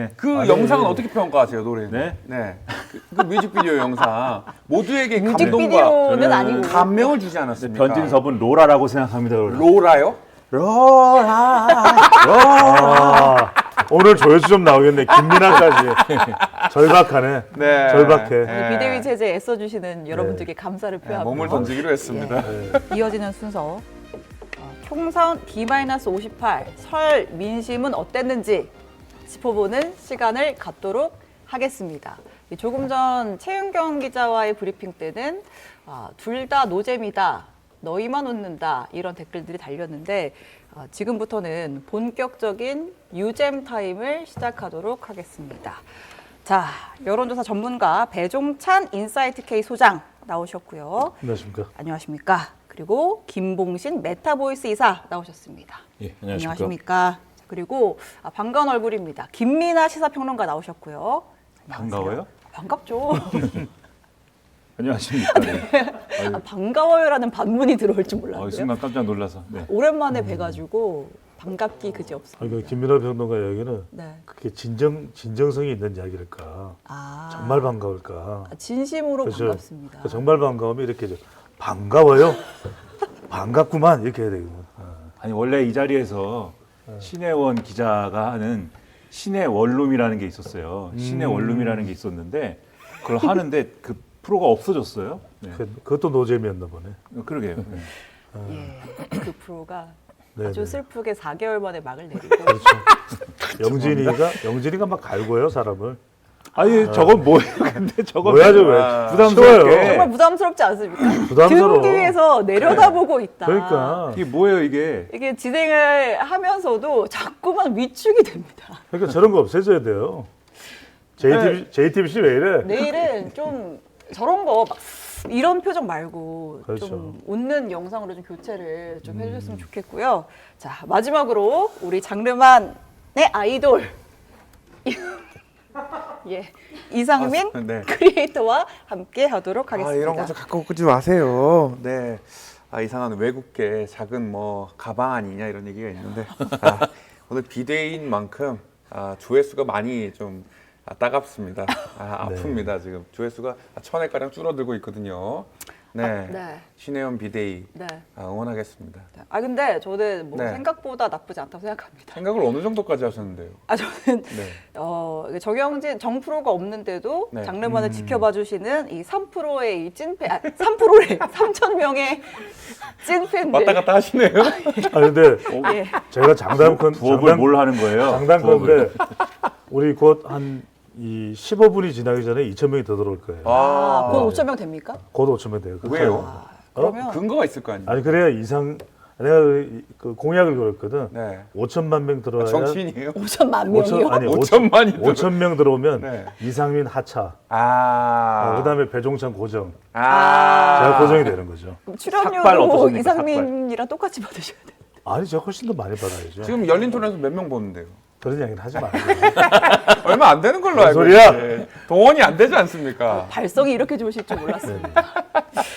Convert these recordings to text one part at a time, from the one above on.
네. 그 아니, 영상은 어떻게 평가하세요, 노래? 네? 네. 그 뮤직비디오 영상 모두에게 감동과 뮤직비디오는 아니고 감명을 주지 않았습니까? 변진섭은 로라라고 생각합니다. 로라요? 로라. 오늘 조회수 좀 나오겠네. 김민아까지. 절박하네. 네. 절박해. 네. 비대위 체제에 애써주시는 여러분들께 감사를 네, 표하고 몸을 던지기로 했습니다. 이어지는 순서 총선 D-58 설 민심은 어땠는지 짚어보는 시간을 갖도록 하겠습니다. 조금 전 최윤경 기자와의 브리핑 때는 둘 다 노잼이다, 너희만 웃는다 이런 댓글들이 달렸는데 지금부터는 본격적인 유잼 타임을 시작하도록 하겠습니다. 자, 여론조사 전문가 배종찬 인사이트 K 소장 나오셨고요. 안녕하십니까. 안녕하십니까. 그리고 김봉신 메타보이스 이사 나오셨습니다. 예, 안녕하십니까. 안녕하십니까. 자, 그리고 반가운 얼굴입니다. 김민아 시사평론가 나오셨고요. 반가워요? 반갑죠. 안녕하십니까. 네. 반가워요라는 반문이 들어올 줄 몰랐고요. 순간 깜짝 놀라서. 네. 오랜만에 뵈가지고 반갑기 그지없습니다. 그 김민아 평론가 이야기는 네. 그게 진정성이 있는 이야기일까? 정말 반가울까? 진심으로 그렇죠. 반갑습니다. 그 정말 반가움이 이렇게 반가워요. 반갑구만 이렇게 해야 되거든. 아니 원래 이 자리에서 신혜원 기자가 하는 신의 원룸이라는 게 있었어요. 신의 원룸이라는 게 있었는데 그걸 하는데 그 프로가 없어졌어요. 네. 그것도 노잼이었나 보네. 그러게요. 네. 예, 그 프로가 네네. 아주 슬프게 4개월 만에 막을 내리고 그렇죠. 영진이가 막 갈고요 사람을. 아니 저건 뭐예요? 근데 저건 뭐야 저 왜? 부담스럽게. 정말 부담스럽지 않습니까? 부담스러워. 등 뒤에서 내려다보고 있다. 그러니까. 이게 뭐예요 이게? 이게 진행을 하면서도 자꾸만 위축이 됩니다. 그러니까 저런 거 없애줘야 돼요. JTBC 왜 이래? 내일은 좀 저런 거 막 이런 표정 말고 그렇죠. 좀 웃는 영상으로 좀 교체를 좀 해주셨으면 좋겠고요. 자, 마지막으로 우리 장르만의 아이돌 예, 이상민 네. 크리에이터와 함께 하도록 하겠습니다. 이런 거 좀 갖고 오지 마세요. 네. 이상한 외국계 작은 뭐 가방 아니냐 이런 얘기가 있는데 오늘 비대위인 만큼 조회수가 많이 좀 따갑습니다. 아픕니다. 지금 조회수가 1000회가량 줄어들고 있거든요. 네. 네. 신혜원 비대위 네. 응원하겠습니다. 근데 저는 뭐 네. 생각보다 나쁘지 않다고 생각합니다. 생각을 어느 정도까지 하셨는데요? 저는 네. 정영진 정프로가 없는데도 네. 장르만을 지켜봐 주시는 이 3%의 이 찐팬, 3%래 3,000명의 찐팬들. 왔다 갔다 하시네요. 근데 예. 제가 장담컨 부업을 뭘 하는 거예요? 장담컨대 우리 곧 한 이 15분이 지나기 전에 2,000명이 더 들어올 거예요. 곧 5,000명 됩니까? 곧 5,000명 돼요. 왜요? 그러면 근거가 있을 거 아니에요? 아니 그래야 내가 그 공약을 걸었거든. 네. 5천만 명 들어와야 정치인이에요? 5천만 명이요? 아니 5천만이요? 5,000명 들어오면 네. 이상민 하차. 그다음에 배종찬 고정. 제가 고정이 되는 거죠. 그럼 삭발 출연료도 어떻습니까? 이상민이랑 똑같이 받으셔야 돼요. 아니 저 훨씬 더 많이 받아야죠. 지금 열린 토론에서 몇 명 보는데요? 그런 이야기는 하지 말고. 얼마 안 되는 걸로 뭔 알고 소리야? 있는데 동원이 안 되지 않습니까? 발성이 이렇게 좋으실 줄 몰랐습니다.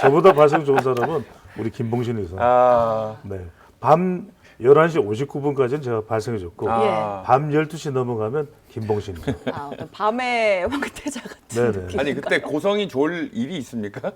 저보다 발성 좋은 사람은 우리 김봉신 의사. 네. 밤 11시 59분까지는 제가 발성이 좋고 밤 12시 넘어가면 김봉신이요. 어떤 밤의 황태자 같은 네네. 느낌. 아니 그때 고성이 좋을 일이 있습니까?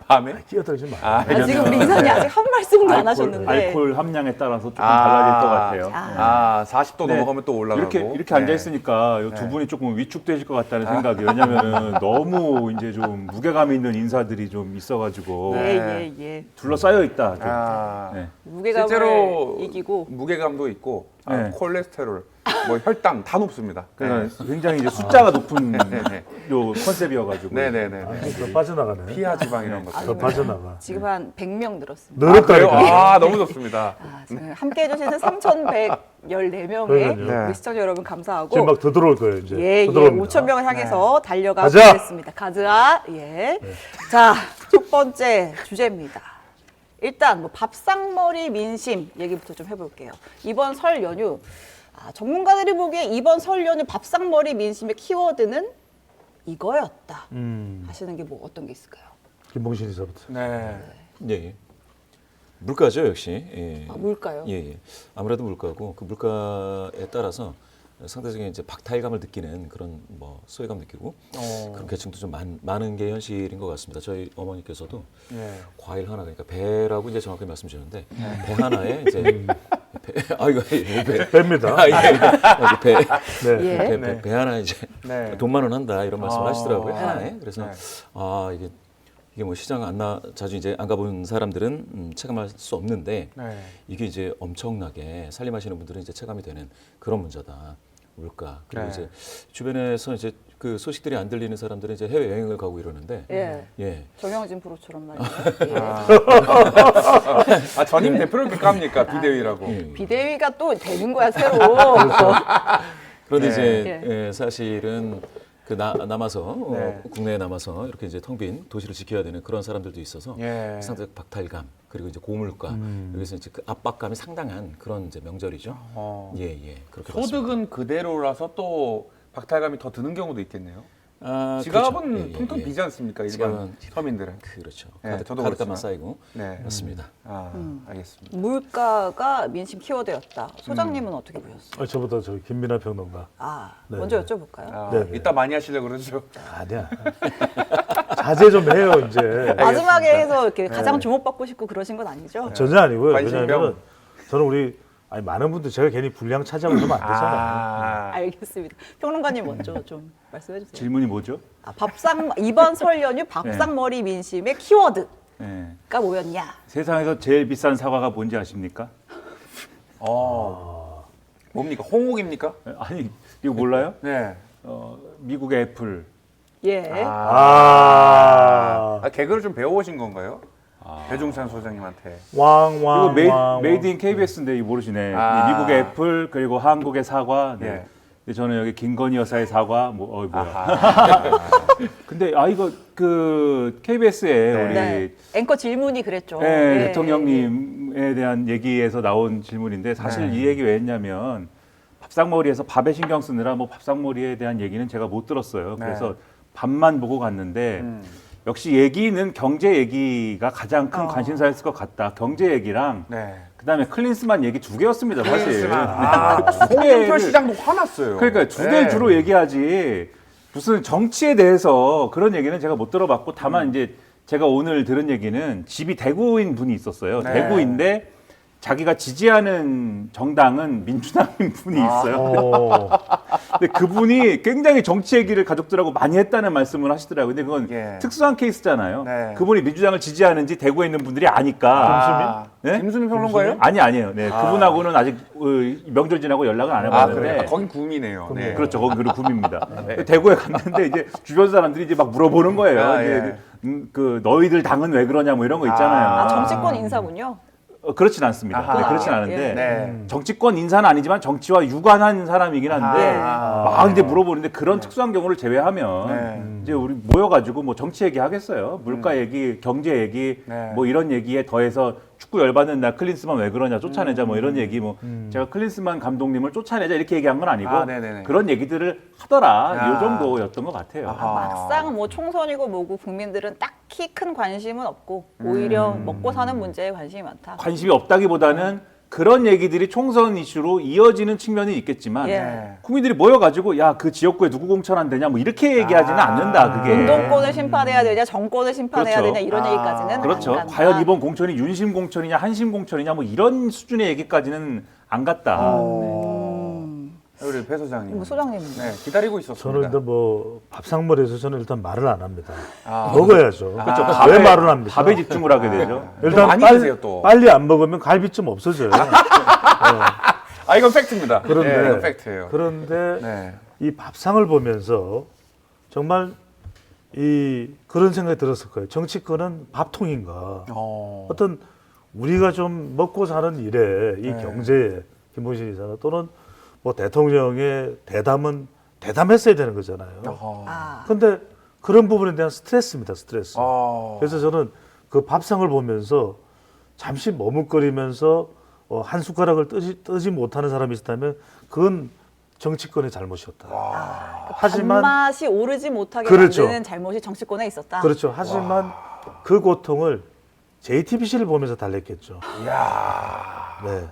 밤에? 끼어들지 마. 지금 우리 이사님 아직 한 말씀도 안 하셨는데. 알코올 함량에 따라서 조금 달라질 것 같아요. 40도 네. 넘어가면 또 올라가고 이렇게 앉아 있으니까 두 분이 조금 위축되실 것 같다는 생각이. 왜냐면은 너무 이제 좀 무게감 있는 인사들이 좀 있어가지고 예. 둘러싸여 있다. 좀. 네. 무게감을 실제로 이기고 무게감도 있고 네. 콜레스테롤, 뭐 혈당 다 높습니다. 그래서 굉장히 이제 숫자가 높은 네. 요 컨셉이어가지고. 네네네. 더 빠져나가네. 피하 지방 이런 것들. 더 빠져나가. 지금 한 100명 늘었습니다. 늘었다니까. 너무 좋습니다. 함께 해주시는 3,114명의 그러니까요. 우리 시청자 여러분 감사하고 지금 막 더 들어올 거예요 이제. 예, 더 들어옵니다. 5,000명을 향해서 달려가 가자! 보겠습니다. 가즈아, 예. 자, 첫 번째 주제입니다. 일단 뭐 밥상머리 민심 얘기부터 좀 해볼게요. 이번 설 연휴, 전문가들이 보기에 이번 설 연휴 밥상머리 민심의 키워드는 이거였다 하시는 게 뭐 어떤 게 있을까요? 김봉신 이사부터. 네. 예. 물가죠 역시. 예. 뭘까요? 예. 아무래도 물가고 그 물가에 따라서 상대적인 이제 박탈감을 느끼는 그런 뭐 소외감 느끼고 그런 계층도 좀 많은 게 현실인 것 같습니다. 저희 어머니께서도 예. 과일 하나 그러니까 배라고 이제 정확히 말씀 주셨는데 배 하나에 이제 이거 뺍니다. 배, 예. 배 하나 이제 네. 돈만 원 한다 이런 말씀을 하시더라고요. 하나에. 그래서 네. 이게 뭐 시장 자주 이제 안 가본 사람들은 체감할 수 없는데 네. 이게 이제 엄청나게 살림하시는 분들은 이제 체감이 되는 그런 문제다. 물가 그리고 네. 이제 주변에서 이제 그 소식들이 안 들리는 사람들은 이제 해외 여행을 가고 이러는데 예. 정영진 프로처럼 말이죠. 전임 대표를 이렇게 깝니까 비대위라고. 비대위가 또 되는 거야 새로. 그런데 네. 이제 사실은 그 남아서 네. 국내에 남아서 이렇게 이제 텅 빈 도시를 지켜야 되는 그런 사람들도 있어서 예. 상대적 박탈감 그리고 이제 고물가 여기서 이제 그 압박감이 상당한 그런 이제 명절이죠. 그렇게 소득은 그대로라서 또 박탈감이 더 드는 경우도 있겠네요. 봤습니다. 지갑은 그렇죠. 텅텅 비지 않습니까? 일반 지갑은- 서민들은. 그렇죠. 네, 저도 카드값만 그렇지만. 쌓이고 네. 맞습니다. 알겠습니다. 물가가 민심 키워드였다. 소장님은 어떻게 보셨어요? 저보다 저 김민하 평론가. 네. 먼저 여쭤볼까요? 네. 이따 많이 하시려고 그러죠. 아니야. 자제 좀 해요 이제. 마지막에 해서 이렇게 가장 주목받고 싶고 그러신 건 아니죠? 전혀 아니고요. 관심병. 왜냐하면 저는 많은 분들 제가 괜히 분량 차지하고 이러면 안 되잖아요. 알겠습니다. 평론가님 먼저 좀 말씀해 주세요. 질문이 뭐죠? 이번 설 연휴 밥상머리 민심의 키워드가 네. 뭐였냐? 세상에서 제일 비싼 사과가 뭔지 아십니까? 뭡니까? 홍옥입니까? 아니 이거 몰라요? 네. 미국의 애플. 예. 개그를 좀 배워오신 건가요? 배종찬 소장님한테. 왕왕. 이거 메이드 인 KBS인데 이거 모르시네. 이 미국의 애플 그리고 한국의 사과. 네. 예. 근데 저는 여기 김건희 여사의 사과. 뭐야? 근데 이거 그 KBS에 우리 네. 앵커 질문이 그랬죠. 네, 대통령님에 대한 얘기에서 나온 질문인데 사실 네. 이 얘기 왜 했냐면 밥상머리에서 밥에 신경 쓰느라 뭐 밥상머리에 대한 얘기는 제가 못 들었어요. 네. 그래서 밥만 보고 갔는데 역시 얘기는 경제 얘기가 가장 큰 관심사였을 것 같다. 경제 얘기랑 네. 그다음에 클린스만 얘기 두 개였습니다. 사실. 홍준표 시장도 화났어요. 그러니까 두 개 주로 얘기하지 무슨 정치에 대해서 그런 얘기는 제가 못 들어봤고 다만 이제 제가 오늘 들은 얘기는 집이 대구인 분이 있었어요. 네. 대구인데 자기가 지지하는 정당은 민주당인 분이 있어요. 근데 그분이 굉장히 정치 얘기를 가족들하고 많이 했다는 말씀을 하시더라고요. 근데 그건 예. 특수한 케이스잖아요. 네. 그분이 민주당을 지지하는지 대구에 있는 분들이 아니까. 네? 김수민 평론가예요? 아니에요. 네, 그분하고는 아직 명절 지나고 연락은 안 해봤는데. 그래요? 거긴 구민이에요. 네. 그렇죠. 거기 그리고 구입니다. 대구에 갔는데 이제 주변 사람들이 이제 막 물어보는 거예요. 이제 그 너희들 당은 왜 그러냐 뭐 이런 거 있잖아요. 정치권 인사군요. 그렇진 않습니다. 아하. 그렇진 않은데 네. 정치권 인사는 아니지만 정치와 유관한 사람이긴 한데 막 이제 물어보는데 그런 특수한 경우를 제외하면 이제 우리 모여가지고 뭐 정치 얘기 하겠어요. 물가 얘기, 경제 얘기, 뭐 이런 얘기에 더해서 축구 열받는 날 클린스만 왜 그러냐 쫓아내자 뭐 이런 얘기 뭐 제가 클린스만 감독님을 쫓아내자 이렇게 얘기한 건 아니고 네네네. 그런 얘기들을 하더라 이 정도였던 것 같아요. 막상 뭐 총선이고 뭐고 국민들은 딱히 큰 관심은 없고 오히려 먹고 사는 문제에 관심이 많다. 관심이 없다기보다는 그런 얘기들이 총선 이슈로 이어지는 측면이 있겠지만 예. 국민들이 모여가지고 야 그 지역구에 누구 공천한대냐 뭐 이렇게 얘기하지는 않는다 그게. 운동권을 심판해야 되냐, 정권을 심판해야 그렇죠. 되냐 이런 얘기까지는 그렇죠. 안 간다. 과연 이번 공천이 윤심 공천이냐 한심 공천이냐 뭐 이런 수준의 얘기까지는 안 갔다. 우리 배 소장님. 뭐 소장님은 네, 기다리고 있었습니다. 저는 일단 뭐 밥상머리에서 저는 일단 말을 안 합니다. 먹어야죠. 그렇죠. 왜 말을 합니까? 밥에 집중을 하게 되죠. 일단 많이 드세요, 또. 빨리 안 먹으면 갈비찜 없어져요. 이건 팩트입니다. 그런데 네, 이건 팩트예요. 그런데 네. 이 밥상을 보면서 정말 그런 생각이 들었을 거예요. 정치권은 밥통인가? 어떤 우리가 좀 먹고 사는 일에 이 경제에 김봉신 이사나 또는 뭐 대통령의 대담은 대담했어야 되는 거잖아요. 근데 그런 부분에 대한 스트레스입니다. 스트레스. 그래서 저는 그 밥상을 보면서 잠시 머뭇거리면서 한 숟가락을 뜨지 못하는 사람이 있다면 그건 정치권의 잘못이었다. 하지만 밥맛이 오르지 못하게 그렇죠. 만드는 잘못이 정치권에 있었다. 그렇죠. 하지만 그 고통을 JTBC를 보면서 달랬겠죠. 네.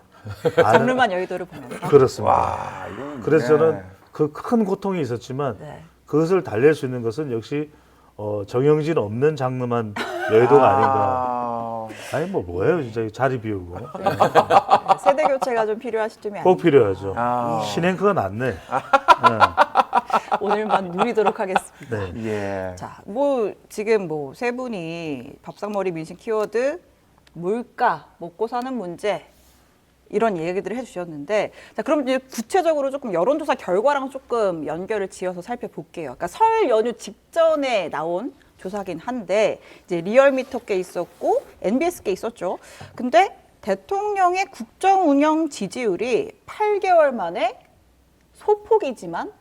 장르만 여의도를 보면서. 그렇습니다. 와, 이거는 그래서 저는 네. 그 큰 고통이 있었지만 네. 그것을 달랠 수 있는 것은 역시 정영진 없는 장르만 여의도가 아닌가. 아니 뭐예요 진짜 자리 비우고 세대 교체가 좀 필요하실 쯤이 꼭 아닌가. 필요하죠. 아. 신행크가 낫네. 오늘만 누리도록 하겠습니다. 네. 예. 자, 뭐 지금 뭐 세 분이 밥상머리 민심 키워드, 물가, 먹고 사는 문제 이런 얘기들을 해주셨는데, 자 그럼 이제 구체적으로 조금 여론조사 결과랑 조금 연결을 지어서 살펴볼게요. 그러니까 설 연휴 직전에 나온 조사긴 한데 이제 리얼미터께 있었고 NBS께 있었죠. 근데 대통령의 국정 운영 지지율이 8개월 만에 소폭이지만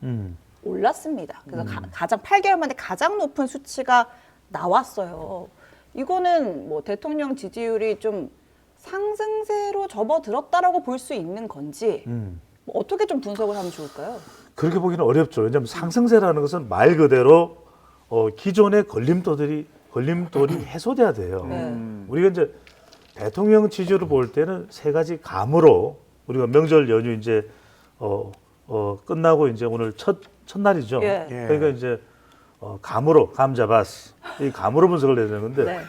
올랐습니다. 그래서 가장 8개월 만에 가장 높은 수치가 나왔어요. 이거는 뭐 대통령 지지율이 좀 상승세로 접어들었다라고 볼 수 있는 건지 뭐 어떻게 좀 분석을 하면 좋을까요? 그렇게 보기는 어렵죠. 왜냐하면 상승세라는 것은 말 그대로 기존의 걸림돌이 해소돼야 돼요. 우리가 이제 대통령 지지율을 볼 때는 세 가지 감으로 우리가 명절 연휴 이제 끝나고 이제 오늘 첫날이죠. 예. 그러니까 이제 감으로 감 잡았어. 이 감으로 분석을 해야 되는데 네.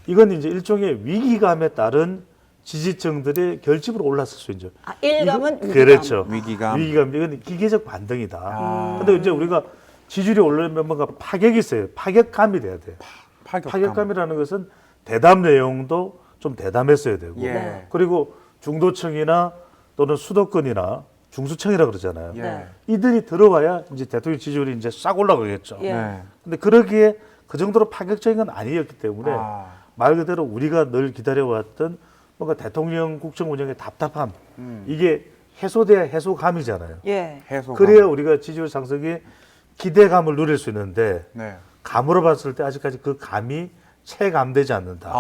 이건 이제 일종의 위기감에 따른 지지층들의 결집으로 올랐을 수 있죠. 아, 일감은 위기감. 그렇죠. 위기감. 이건 기계적 반등이다. 근데 이제 우리가 지지율이 오르려면 뭔가 파격이 있어요. 파격감이 돼야 돼요. 파격감이라는 것은 대담 내용도 좀 대담했어야 되고 예. 그리고 중도층이나 또는 수도권이나 중수층이라 그러잖아요. 예. 이들이 들어와야 이제 대통령 지지율이 이제 싹 올라가겠죠. 예. 네. 근데 그러기에 그 정도로 파격적인 건 아니었기 때문에 아. 말 그대로 우리가 늘 기다려왔던 뭔가 대통령 국정 운영의 답답함 이게 해소돼야 해소감이잖아요. 예. 해소감. 그래야 우리가 지지율 상승에 기대감을 누릴 수 있는데 네. 감으로 봤을 때 아직까지 그 감이 체감되지 않는다.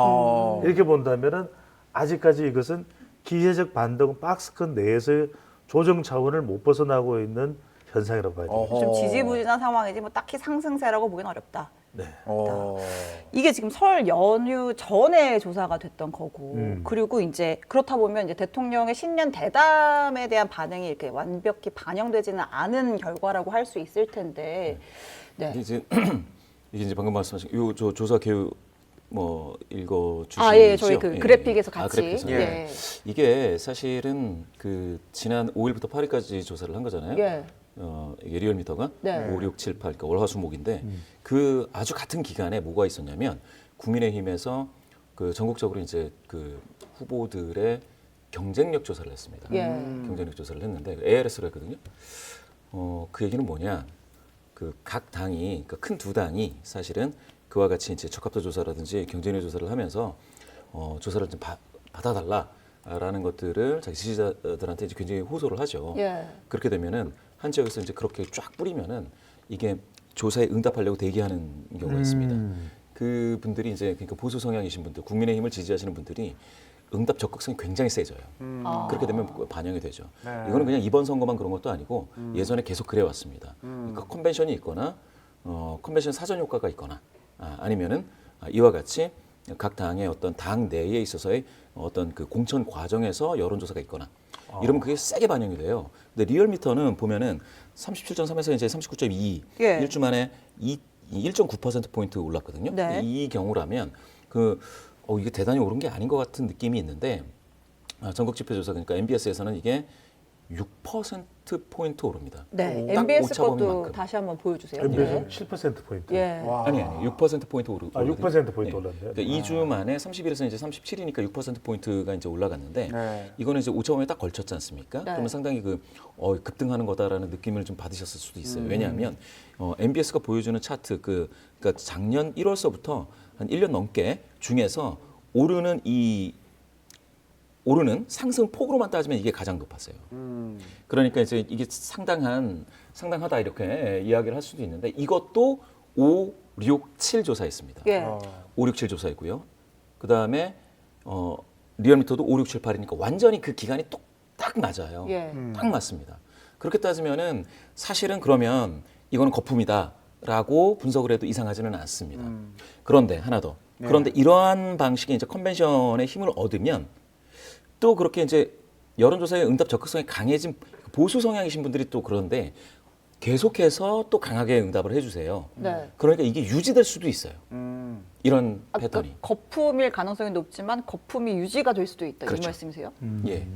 이렇게 본다면은 아직까지 이것은 기계적 반등 박스권 내에서의 조정 차원을 못 벗어나고 있는 현상이라고 봐야 돼요. 좀 지지부진한 상황이지 뭐 딱히 상승세라고 보기는 어렵다. 네. 이게 지금 설 연휴 전에 조사가 됐던 거고 그리고 이제 그렇다 보면 이제 대통령의 신년 대담에 대한 반응이 이렇게 완벽히 반영되지는 않은 결과라고 할 수 있을 텐데 네. 이게 이제 방금 말씀하신 요 조사 개요 뭐 읽어 주시죠. 아, 예, 저희 그 그래픽에서 같이. 그래픽에서. 예. 이게 사실은 그 지난 5일부터 8일까지 조사를 한 거잖아요. 예. 이게 리얼미터가 네. 5, 6, 7, 8, 그러니까 월화수목인데 그 아주 같은 기간에 뭐가 있었냐면 국민의힘에서 그 전국적으로 이제 그 후보들의 경쟁력 조사를 했습니다. 예. 경쟁력 조사를 했는데 ARS를 했거든요. 그 얘기는 뭐냐? 그 각 당이, 그러니까 큰 두 당이 사실은 그와 같이 이제 적합도 조사라든지 경쟁력 조사를 하면서 조사를 좀 받아달라라는 것들을 자기 지지자들한테 이제 굉장히 호소를 하죠. 예. 그렇게 되면은 한 지역에서 이제 그렇게 쫙 뿌리면은 이게 조사에 응답하려고 대기하는 경우가 있습니다. 그 분들이 이제 그러니까 보수 성향이신 분들, 국민의힘을 지지하시는 분들이 응답 적극성이 굉장히 세져요. 그렇게 되면 반영이 되죠. 네. 이거는 그냥 이번 선거만 그런 것도 아니고 예전에 계속 그래 왔습니다. 그러니까 컨벤션이 있거나 컨벤션 사전 효과가 있거나 아니면은 이와 같이 각 당의 어떤 당 내에 있어서의 어떤 그 공천 과정에서 여론조사가 있거나 이러면 그게 세게 반영이 돼요. 근데 리얼미터는 보면은 37.3에서 이제 39.2 예. 일주 만에 1.9%포인트 올랐거든요. 네. 이 경우라면 이게 대단히 오른 게 아닌 것 같은 느낌이 있는데 전국 지표 조사 그러니까 MBS에서는 이게 6%포인트 오릅니다. 네. 딱 MBS 오차범위 것도 만큼. 다시 한번 보여주세요. MBS는 7%포인트. 예. 아니 6%포인트 오르. 6%포인트 올랐네요. 그러니까 2주 만에 31에서 이제 37이니까 6%포인트가 이제 올라갔는데 네. 이거는 이제 오차범위에 딱 걸쳤지 않습니까? 네. 그러면 상당히 급등하는 거다라는 느낌을 좀 받으셨을 수도 있어요. 왜냐하면 MBS가 보여주는 차트 그러니까 작년 1월서부터 한 1년 넘게 중에서 오르는 상승 폭으로만 따지면 이게 가장 높았어요. 그러니까 이제 이게 상당하다 이렇게 이야기를 할 수도 있는데 이것도 5, 6, 7 조사했습니다. 예. 5, 6, 7 조사했고요. 그 다음에 리얼미터도 5, 6, 7, 8이니까 완전히 그 기간이 딱 맞아요. 예. 딱 맞습니다. 그렇게 따지면은 사실은 그러면 이거는 거품이다라고 분석을 해도 이상하지는 않습니다. 그런데 하나 더. 그런데 이러한 방식의 이제 컨벤션의 힘을 얻으면 또 그렇게 이제 여론조사의 응답 적극성이 강해진 보수 성향이신 분들이 또 그런데 계속해서 또 강하게 응답을 해주세요. 네. 그러니까 이게 유지될 수도 있어요. 이런 아, 패턴이. 거품일 가능성이 높지만 거품이 유지가 될 수도 있다. 그렇죠. 이 말씀이세요? 예.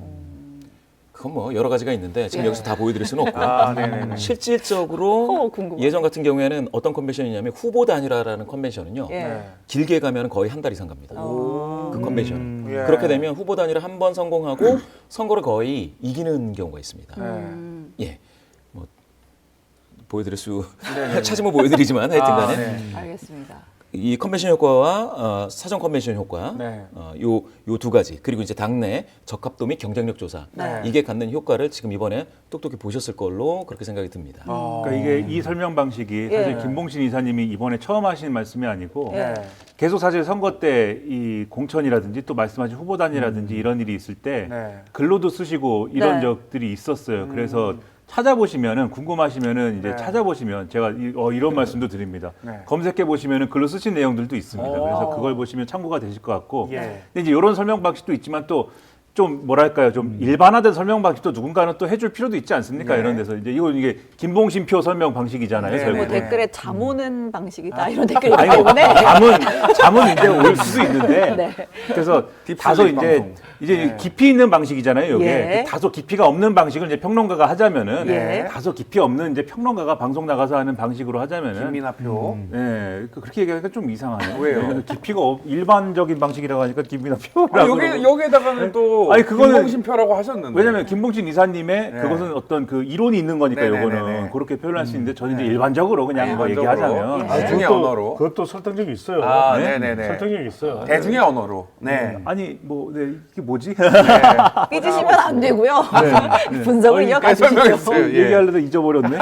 그건 뭐 여러 가지가 있는데 지금 예. 여기서 다 보여드릴 수는 없고 네네네. 실질적으로 궁금하다. 예전 같은 경우에는 어떤 컨벤션이냐면 후보 단일화라는 컨벤션은요. 예. 네. 길게 가면 거의 한 달 이상 갑니다. 그 컨벤션은. 예. 그렇게 되면 후보 단일화 한 번 성공하고 선거를 거의 이기는 경우가 있습니다. 예. 뭐 보여드릴 수 찾으면 보여드리지만 하여튼간에 네. 알겠습니다. 이 컨벤션 효과와 사전 컨벤션 효과, 네. 요 두 가지 그리고 이제 당내 적합도 및 경쟁력 조사 네. 이게 갖는 효과를 지금 이번에 똑똑히 보셨을 걸로 그렇게 생각이 듭니다. 그러니까 이게 이 설명 방식이 사실 김봉신 이사님이 이번에 처음 하신 말씀이 아니고 예. 계속 사실 선거 때 이 공천이라든지 또 말씀하신 후보단이라든지 이런 일이 있을 때 네. 글로도 쓰시고 이런 네. 적들이 있었어요. 그래서 찾아보시면은 궁금하시면은 이제 네. 찾아보시면 제가 이런 말씀도 드립니다. 네. 검색해 보시면은 글로 쓰신 내용들도 있습니다. 오. 그래서 그걸 보시면 참고가 되실 것 같고. 예. 근데 이제 이런 설명 방식도 있지만 또 좀 뭐랄까요, 좀 일반화된 설명 방식도 누군가는 또 해줄 필요도 있지 않습니까? 네. 이런 데서 이제 이게 김봉신표 설명 방식이잖아요. 네, 뭐 결국은. 네. 댓글에 잠 오는 방식이다 이런 댓글이 있기 아니, 때문에 잠은 이제 올 수도 있는데 네. 그래서 딥 다소 슬립 방송. 이제 네. 깊이 있는 방식이잖아요. 이게 예. 다소 깊이가 없는 방식을 이제 평론가가 하자면은 예. 다소 깊이 없는 이제 평론가가 방송 나가서 하는 방식으로 하자면은 김민하표. 네, 그렇게 얘기하니까 좀 이상하네요. 왜요? 네, 깊이가 일반적인 방식이라고 하니까 김민하표라고. 여기에다가는 또 아니, 그거는- 김봉신표라고 하셨는데. 왜냐면 김봉진 이사님의 네. 그것은 어떤 그 이론이 있는 거니까 네네네네. 요거는 그렇게 표현할 수 있는데 저는 이제 일반적으로 그냥 뭐 일반적으로. 얘기하자면 예. 대중의 언어로. 그것도 설득력이 있어요. 아, 네? 네네네. 설득력이 있어요. 대중의 언어로. 네. 아니 뭐 네, 이게 뭐지? 삐지시면 안 되고요. 분석을 이어가 주시죠. 설명했어요. 예. 얘기하려다 잊어버렸네.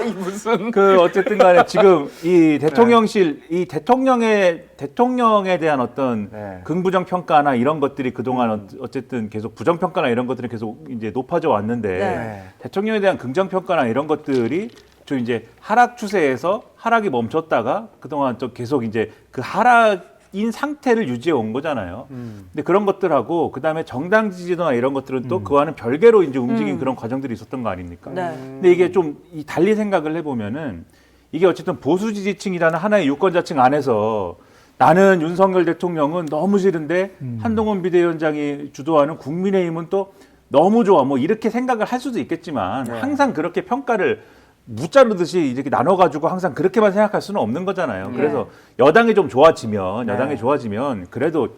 이 무슨. 그 어쨌든 간에 지금 이 대통령실 이 대통령에 대한 어떤 네. 긍부정 평가나 이런 것들이 그동안 어쨌든 계속 부정 평가나 이런 것들이 계속 이제 높아져 왔는데 네. 대통령에 대한 긍정 평가나 이런 것들이 좀 이제 하락 추세에서 하락이 멈췄다가 그동안 좀 계속 이제 그 하락인 상태를 유지해 온 거잖아요. 근데 그런 것들하고 그다음에 정당 지지도나 이런 것들은 또 그와는 별개로 이제 움직인 그런 과정들이 있었던 거 아닙니까? 네. 근데 이게 좀 달리 생각을 해보면은 이게 어쨌든 보수 지지층이라는 하나의 유권자층 안에서 나는 윤석열 대통령은 너무 싫은데 한동훈 비대위원장이 주도하는 국민의힘은 또 너무 좋아 뭐 이렇게 생각을 할 수도 있겠지만 항상 그렇게 평가를 무자르듯이 이렇게 나눠가지고 항상 그렇게만 생각할 수는 없는 거잖아요. 그래서 여당이 좀 좋아지면 여당이 좋아지면 그래도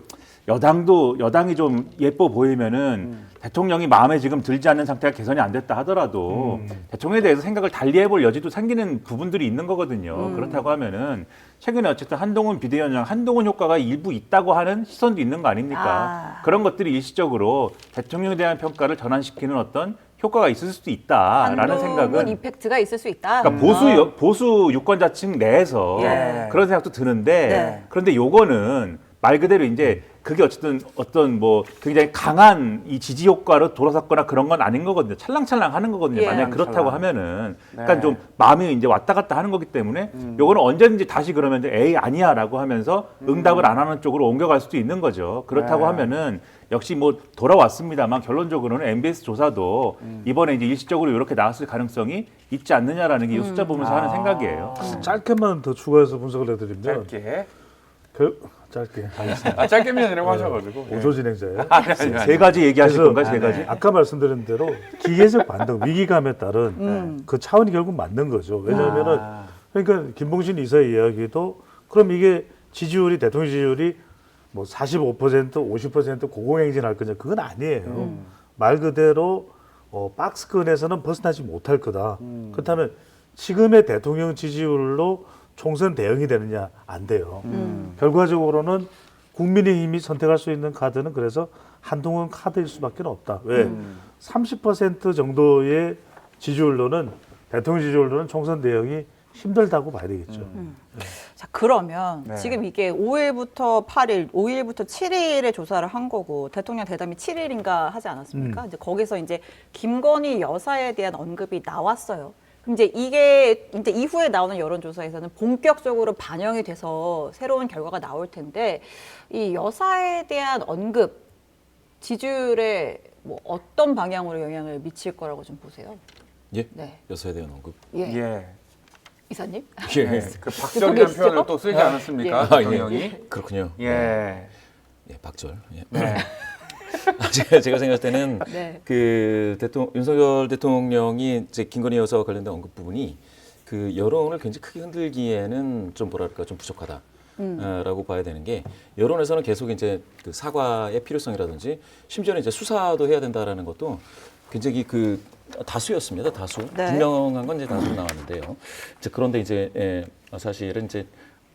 여당이 좀 예뻐 보이면은 대통령이 마음에 지금 들지 않는 상태가 개선이 안 됐다 하더라도 대통령에 대해서 생각을 달리 해볼 여지도 생기는 부분들이 있는 거거든요. 그렇다고 하면은 최근에 어쨌든 한동훈 비대위원장 한동훈 효과가 일부 있다고 하는 시선도 있는 거 아닙니까? 그런 것들이 일시적으로 대통령에 대한 평가를 전환시키는 어떤 효과가 있을 수도 있다라는 한동훈 생각은 이펙트가 있을 수 있다. 그러니까 보수 유권자층 내에서 예. 그런 생각도 드는데 네. 그런데 요거는 말 그대로 이제 그게 어쨌든 어떤 뭐 굉장히 강한 이 지지 효과로 돌아섰거나 그런 건 아닌 거거든요. 찰랑찰랑 하는 거거든요. 예. 만약 그렇다고 찰랑찰랑. 하면은 네. 약간 좀 마음이 이제 왔다 갔다 하는 거기 때문에 요거는 언제든지 다시 그러면 이제 에이 아니야라고 하면서 응답을 안 하는 쪽으로 옮겨갈 수도 있는 거죠. 그렇다고 네. 하면은 역시 뭐 돌아왔습니다만 결론적으로는 MBS 조사도 이번에 이제 일시적으로 이렇게 나왔을 가능성이 있지 않느냐라는 게 이 숫자 보면서 하는 생각이에요. 짧게만 더 추가해서 분석을 해드리면 짧게. 짧게 짧게면이라고 하셔가지고. 오조 진행자예요. 아니. 세 가지 얘기하실 그래서- 건가요? 세 가지? 아까 말씀드린 대로 기계적 반등, 위기감에 따른 그 차원이 결국 맞는 거죠. 왜냐하면은 그러니까 김봉신 이사의 이야기도 그럼 이게 지지율이 대통령 지지율이 뭐 45%, 50% 고공행진할 거냐 그건 아니에요. 말 그대로 박스권에서는 벗어나지 못할 거다. 그렇다면 지금의 대통령 지지율로 총선 대응이 되느냐 안 돼요. 결과적으로는 국민의힘이 선택할 수 있는 카드는 그래서 한동훈 카드일 수밖에 없다. 왜? 30% 정도의 지지율로는 대통령 지지율로는 총선 대응이 힘들다고 봐야 되겠죠. 자, 그러면 네. 지금 이게 5일부터 8일, 5일부터 7일에 조사를 한 거고 대통령 대담이 7일인가 하지 않았습니까? 이제 거기서 이제 김건희 여사에 대한 언급이 나왔어요. 그럼 이제 이게 이제 이후에 나오는 여론조사에서는 본격적으로 반영이 돼서 새로운 결과가 나올 텐데 이 여사에 대한 언급 지지율에 뭐 어떤 방향으로 영향을 미칠 거라고 좀 보세요? 예? 네. 여사에 대한 언급. 예. 예. 이사님? 예. 그 박정희라는 계시죠? 표현을 또 쓰지 않았습니까? 아, 대통령이. 그렇군요. 예. 예, 박절. 예. 네. 제가 생각할 때는 네. 그 윤석열 대통령이 이제 김건희 여사와 관련된 언급 부분이 그 여론을 굉장히 크게 흔들기에는 좀 뭐랄까 좀 부족하다. 라고 봐야 되는 게 여론에서는 계속 이제 그 사과의 필요성이라든지 심지어는 이제 수사도 해야 된다라는 것도 굉장히 그 다수였습니다. 다수. 네. 분명한 건 이제 다수 나왔는데요. 이제 그런데 이제 사실은 이제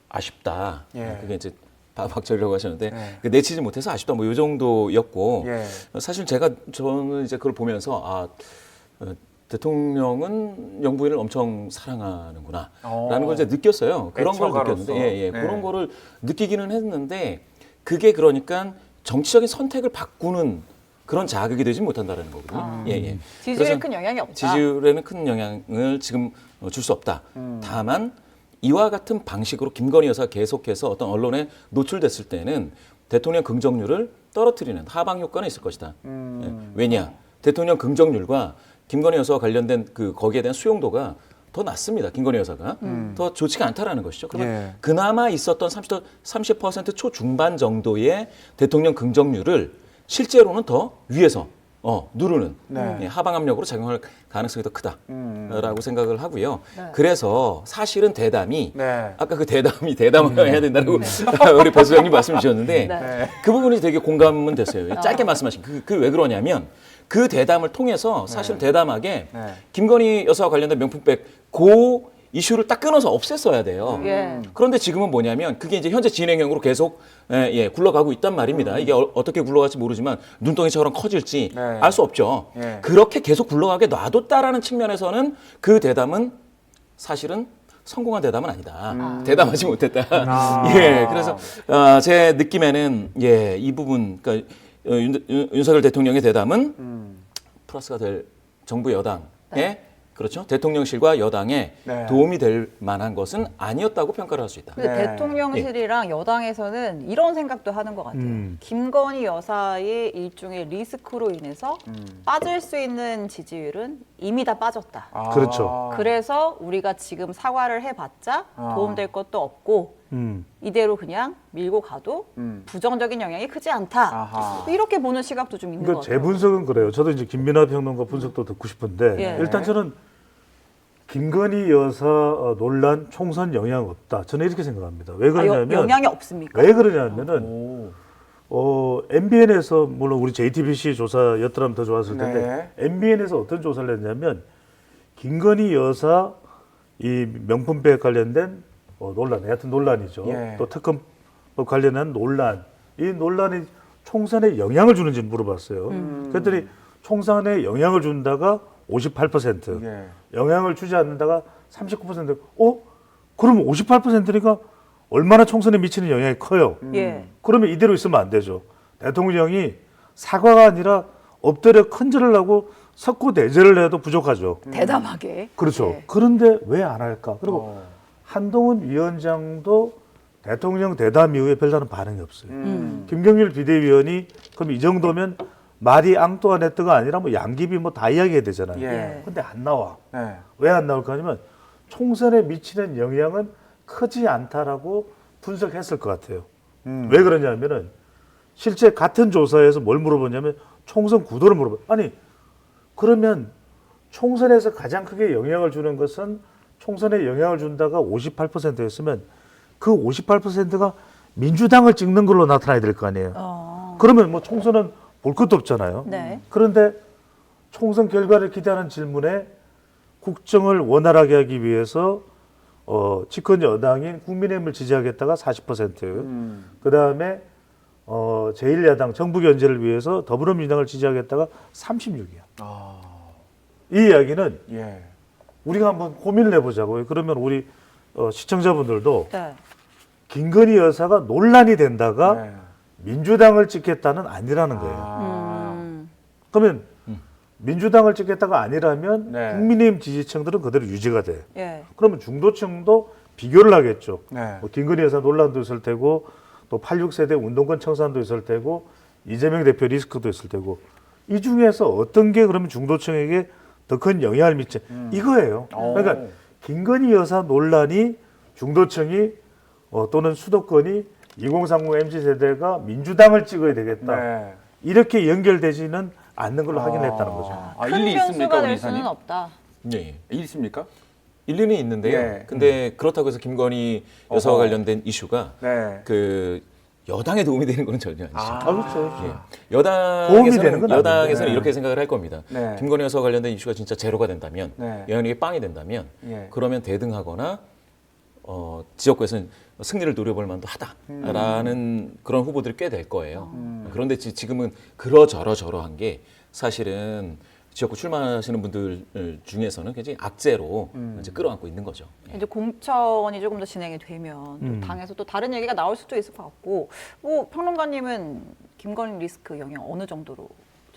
아쉽다. 예. 그게 이제 박절이라고 하셨는데 예. 그 내치지 못해서 아쉽다. 뭐 이 정도였고 예. 사실 저는 이제 그걸 보면서 대통령은 영부인을 엄청 사랑하는구나라는 걸 이제 느꼈어요. 그런 걸 애처가로서. 느꼈는데, 예, 네. 그런 거를 느끼기는 했는데 그게 그러니까 정치적인 선택을 바꾸는 그런 자극이 되지 못한다는 거거든요. 예, 예. 지지율에 그래서 큰 영향이 없다. 지지율에는 큰 영향을 지금 줄 수 없다. 다만 이와 같은 방식으로 김건희 여사가 계속해서 어떤 언론에 노출됐을 때는 대통령 긍정률을 떨어뜨리는 하방 효과는 있을 것이다. 예. 왜냐? 대통령 긍정률과 김건희 여사와 관련된 그 거기에 대한 수용도가 더 낮습니다. 김건희 여사가 더 좋지가 않다라는 것이죠. 그러면 예. 그나마 있었던 30% 초중반 정도의 대통령 긍정률을 실제로는 더 위에서 누르는 네. 예, 하방 압력으로 작용할 가능성이 더 크다라고 생각을 하고요. 네. 그래서 사실은 대담이 네. 아까 그 대담을 해야 된다고 우리 배 소장님 말씀 주셨는데 네. 그 부분이 되게 공감은 됐어요. 짧게 말씀하신 그 왜 그러냐면 그 대담을 통해서 사실은 대담하게 네. 김건희 여사와 관련된 명품백 그 이슈를 딱 끊어서 없앴어야 돼요. 예. 그런데 지금은 뭐냐면 그게 이제 현재 진행형으로 계속 굴러가고 있단 말입니다. 이게 어떻게 굴러갈지 모르지만 눈덩이처럼 커질지 네. 알 수 없죠. 예. 그렇게 계속 굴러가게 놔뒀다라는 측면에서는 그 대담은 사실은 성공한 대담은 아니다. 대담하지 못했다. 예, 그래서 제 느낌에는 이 부분, 그러니까 윤석열 대통령의 대담은 플러스가 될 정부 여당에 그렇죠. 대통령실과 여당에 네. 도움이 될 만한 것은 아니었다고 평가를 할 수 있다. 근데 네. 대통령실이랑 여당에서는 이런 생각도 하는 것 같아요. 김건희 여사의 일종의 리스크로 인해서 빠질 수 있는 지지율은 이미 다 빠졌다. 그렇죠. 그래서 우리가 지금 사과를 해봤자 도움될 것도 없고 이대로 그냥 밀고 가도 부정적인 영향이 크지 않다. 아하. 이렇게 보는 시각도 좀 있는 그러니까 것 제 같아요. 분석은 그래요. 저도 이제 김민하 평론가 분석도 듣고 싶은데 예. 일단 저는 김건희 여사 논란 총선 영향 없다. 저는 이렇게 생각합니다. 왜 그러냐면 영향이 없습니까? 왜 그러냐면은 MBN에서 물론 우리 JTBC 조사였더라면 더 좋았을 텐데 MBN에서 어떤 조사를 했냐면 김건희 여사 이 명품백 관련된 논란, 하여튼 논란이죠. 예. 또 특검법 관련한 논란, 이 논란이 총선에 영향을 주는지 물어봤어요. 그랬더니 총선에 영향을 준다가 58%, 예. 영향을 주지 않는다가 39%. 그러면 58%니까 얼마나 총선에 미치는 영향이 커요. 예. 그러면 이대로 있으면 안 되죠. 대통령이 사과가 아니라 엎드려 큰절을 하고 석고 대절을 해도 부족하죠. 대담하게. 그렇죠. 예. 그런데 왜 안 할까? 그리고 한동훈 위원장도 대통령 대담 이후에 별다른 반응이 없어요. 김경률 비대위원이 그럼 이 정도면 말이 앙뚜아네트가 아니라 뭐 양귀비 뭐 다 이야기해야 되잖아요. 예. 근데 안 나와. 네. 왜 안 나올까 하면 총선에 미치는 영향은 크지 않다라고 분석했을 것 같아요. 왜 그러냐면은 실제 같은 조사에서 뭘 물어보냐면 총선 구도를 물어봐. 아니 그러면 총선에서 가장 크게 영향을 주는 것은 총선에 영향을 준다가 58%였으면 그 58%가 민주당을 찍는 걸로 나타나야 될 거 아니에요. 그러면 뭐 총선은 볼 것도 없잖아요. 네. 그런데 총선 결과를 기대하는 질문에 국정을 원활하게 하기 위해서 집권 여당인 국민의힘을 지지하겠다가 40%, 그 다음에 제1야당 정부 견제를 위해서 더불어민주당을 지지하겠다가 36이야. 이 이야기는 예. 우리가 한번 고민을 해보자고요. 그러면 우리 시청자분들도 네. 김건희 여사가 논란이 된다가 네. 민주당을 찍겠다는 아니라는 거예요. 그러면 민주당을 찍겠다가 아니라면 네. 국민의힘 지지층들은 그대로 유지가 돼. 예. 그러면 중도층도 비교를 하겠죠. 네. 뭐 김건희 여사 논란도 있을 테고 또 86세대 운동권 청산도 있을 테고 이재명 대표 리스크도 있을 테고 이 중에서 어떤 게 그러면 중도층에게 더 큰 영향을 미치 이거예요. 그러니까 김건희 여사 논란이 중도층이 또는 수도권이 2030 MZ 세대가 민주당을 찍어야 되겠다. 네. 이렇게 연결되지는 않는 걸로 확인했다는 거죠. 아, 큰 일리 있습니까, 변수가 우리 될 이사님? 수는 없다. 네. 일 있습니까? 일리는 있는데요. 예. 근데 그렇다고 해서 김건희 여사와 관련된 이슈가 네. 그 여당에 도움이 되는 건 전혀 아니죠. 그렇죠. 예. 도움이 되는 건 여당에서는 아닌데. 이렇게 생각을 할 겁니다. 네. 김건희 여사와 관련된 이슈가 진짜 제로가 된다면, 네. 영향력이 빵이 된다면, 예. 그러면 대등하거나 지역구에서는 승리를 노려볼 만도 하다라는 그런 후보들이 꽤 될 거예요. 그런데 지금은 그러저러저러한 게 사실은 지역구 출마하시는 분들 중에서는 굉장히 악재로 이제 끌어안고 있는 거죠. 예. 이제 공천이 조금 더 진행이 되면 또 당에서 또 다른 얘기가 나올 수도 있을 것 같고, 뭐 평론가님은 김건희 리스크 영향 어느 정도로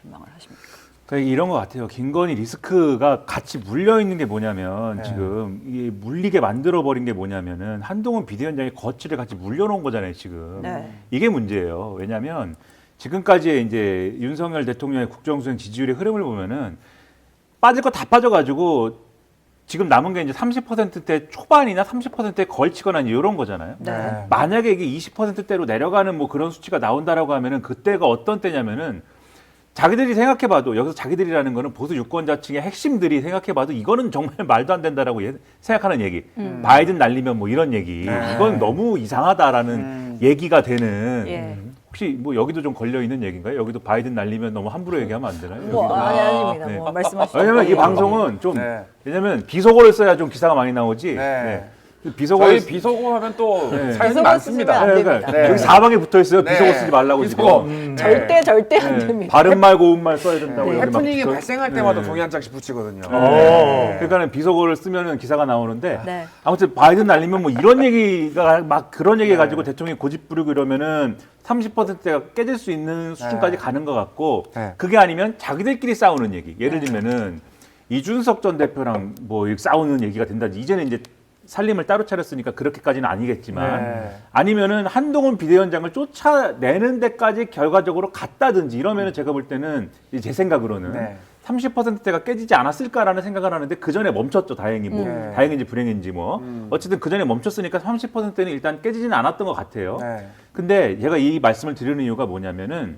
전망을 하십니까? 그러니까 이런 것 같아요. 김건희 리스크가 같이 물려 있는 게 뭐냐면 네. 지금 이 물리게 만들어 버린 게 뭐냐면은 한동훈 비대위원장의 거취를 같이 물려놓은 거잖아요. 지금 네. 이게 문제예요. 왜냐하면 지금까지의 이제 윤석열 대통령의 국정수행 지지율의 흐름을 보면은 빠질 거 다 빠져가지고 지금 남은 게 이제 30%대 초반이나 30%에 걸치거나 이런 거잖아요. 네. 만약에 이게 20%대로 내려가는 뭐 그런 수치가 나온다라고 하면은 그때가 어떤 때냐면은 자기들이 생각해봐도 여기서 자기들이라는 거는 보수 유권자층의 핵심들이 생각해봐도 이거는 정말 말도 안 된다라고 생각하는 얘기. 바이든 날리면 뭐 이런 얘기. 이건 너무 이상하다라는 얘기가 되는. 예. 혹시 뭐 여기도 좀 걸려 있는 얘기인가요? 여기도 바이든 날리면 너무 함부로 얘기하면 안 되나요? 뭐 여기도? 아닙니다. 네. 뭐 말씀하시죠. 왜냐면 이 예. 방송은 좀 네. 왜냐면 비속어를 써야 좀 기사가 많이 나오지. 네. 비속어를 저희 비속어 하면 또 네. 사연이 비속어 많습니다. 쓰시면 안 그러니까 됩니다. 네. 여기 사방에 붙어 있어요. 네. 비속어 쓰지 말라고 비속어. 지금. 절대 안 네. 됩니다. 발음 말 고운 말 써야 된다고 네. 여기 막 해프닝이 붙어- 발생할 때마다 네. 종이 한 장씩 붙이거든요. 그러니까는 비속어를 쓰면은 기사가 나오는데 네. 아무튼 바이든 날리면 뭐 이런 얘기가 막 그런 얘기 가지고 대통령이 고집 부리고 이러면은 30%가 깨질 수 있는 수준까지 네. 가는 것 같고 네. 그게 아니면 자기들끼리 싸우는 얘기. 예를 들면은 이준석 전 대표랑 뭐 이렇게 싸우는 얘기가 된다든지 이제는 이제 살림을 따로 차렸으니까 그렇게까지는 아니겠지만 네. 아니면은 한동훈 비대위원장을 쫓아내는 데까지 결과적으로 갔다든지 이러면은 제가 볼 때는 이제 제 생각으로는 네. 30%대가 깨지지 않았을까라는 생각을 하는데 그 전에 멈췄죠. 다행히 뭐 네. 다행인지 불행인지 뭐 어쨌든 그 전에 멈췄으니까 30%는 일단 깨지지는 않았던 것 같아요. 네. 근데 제가 이 말씀을 드리는 이유가 뭐냐면은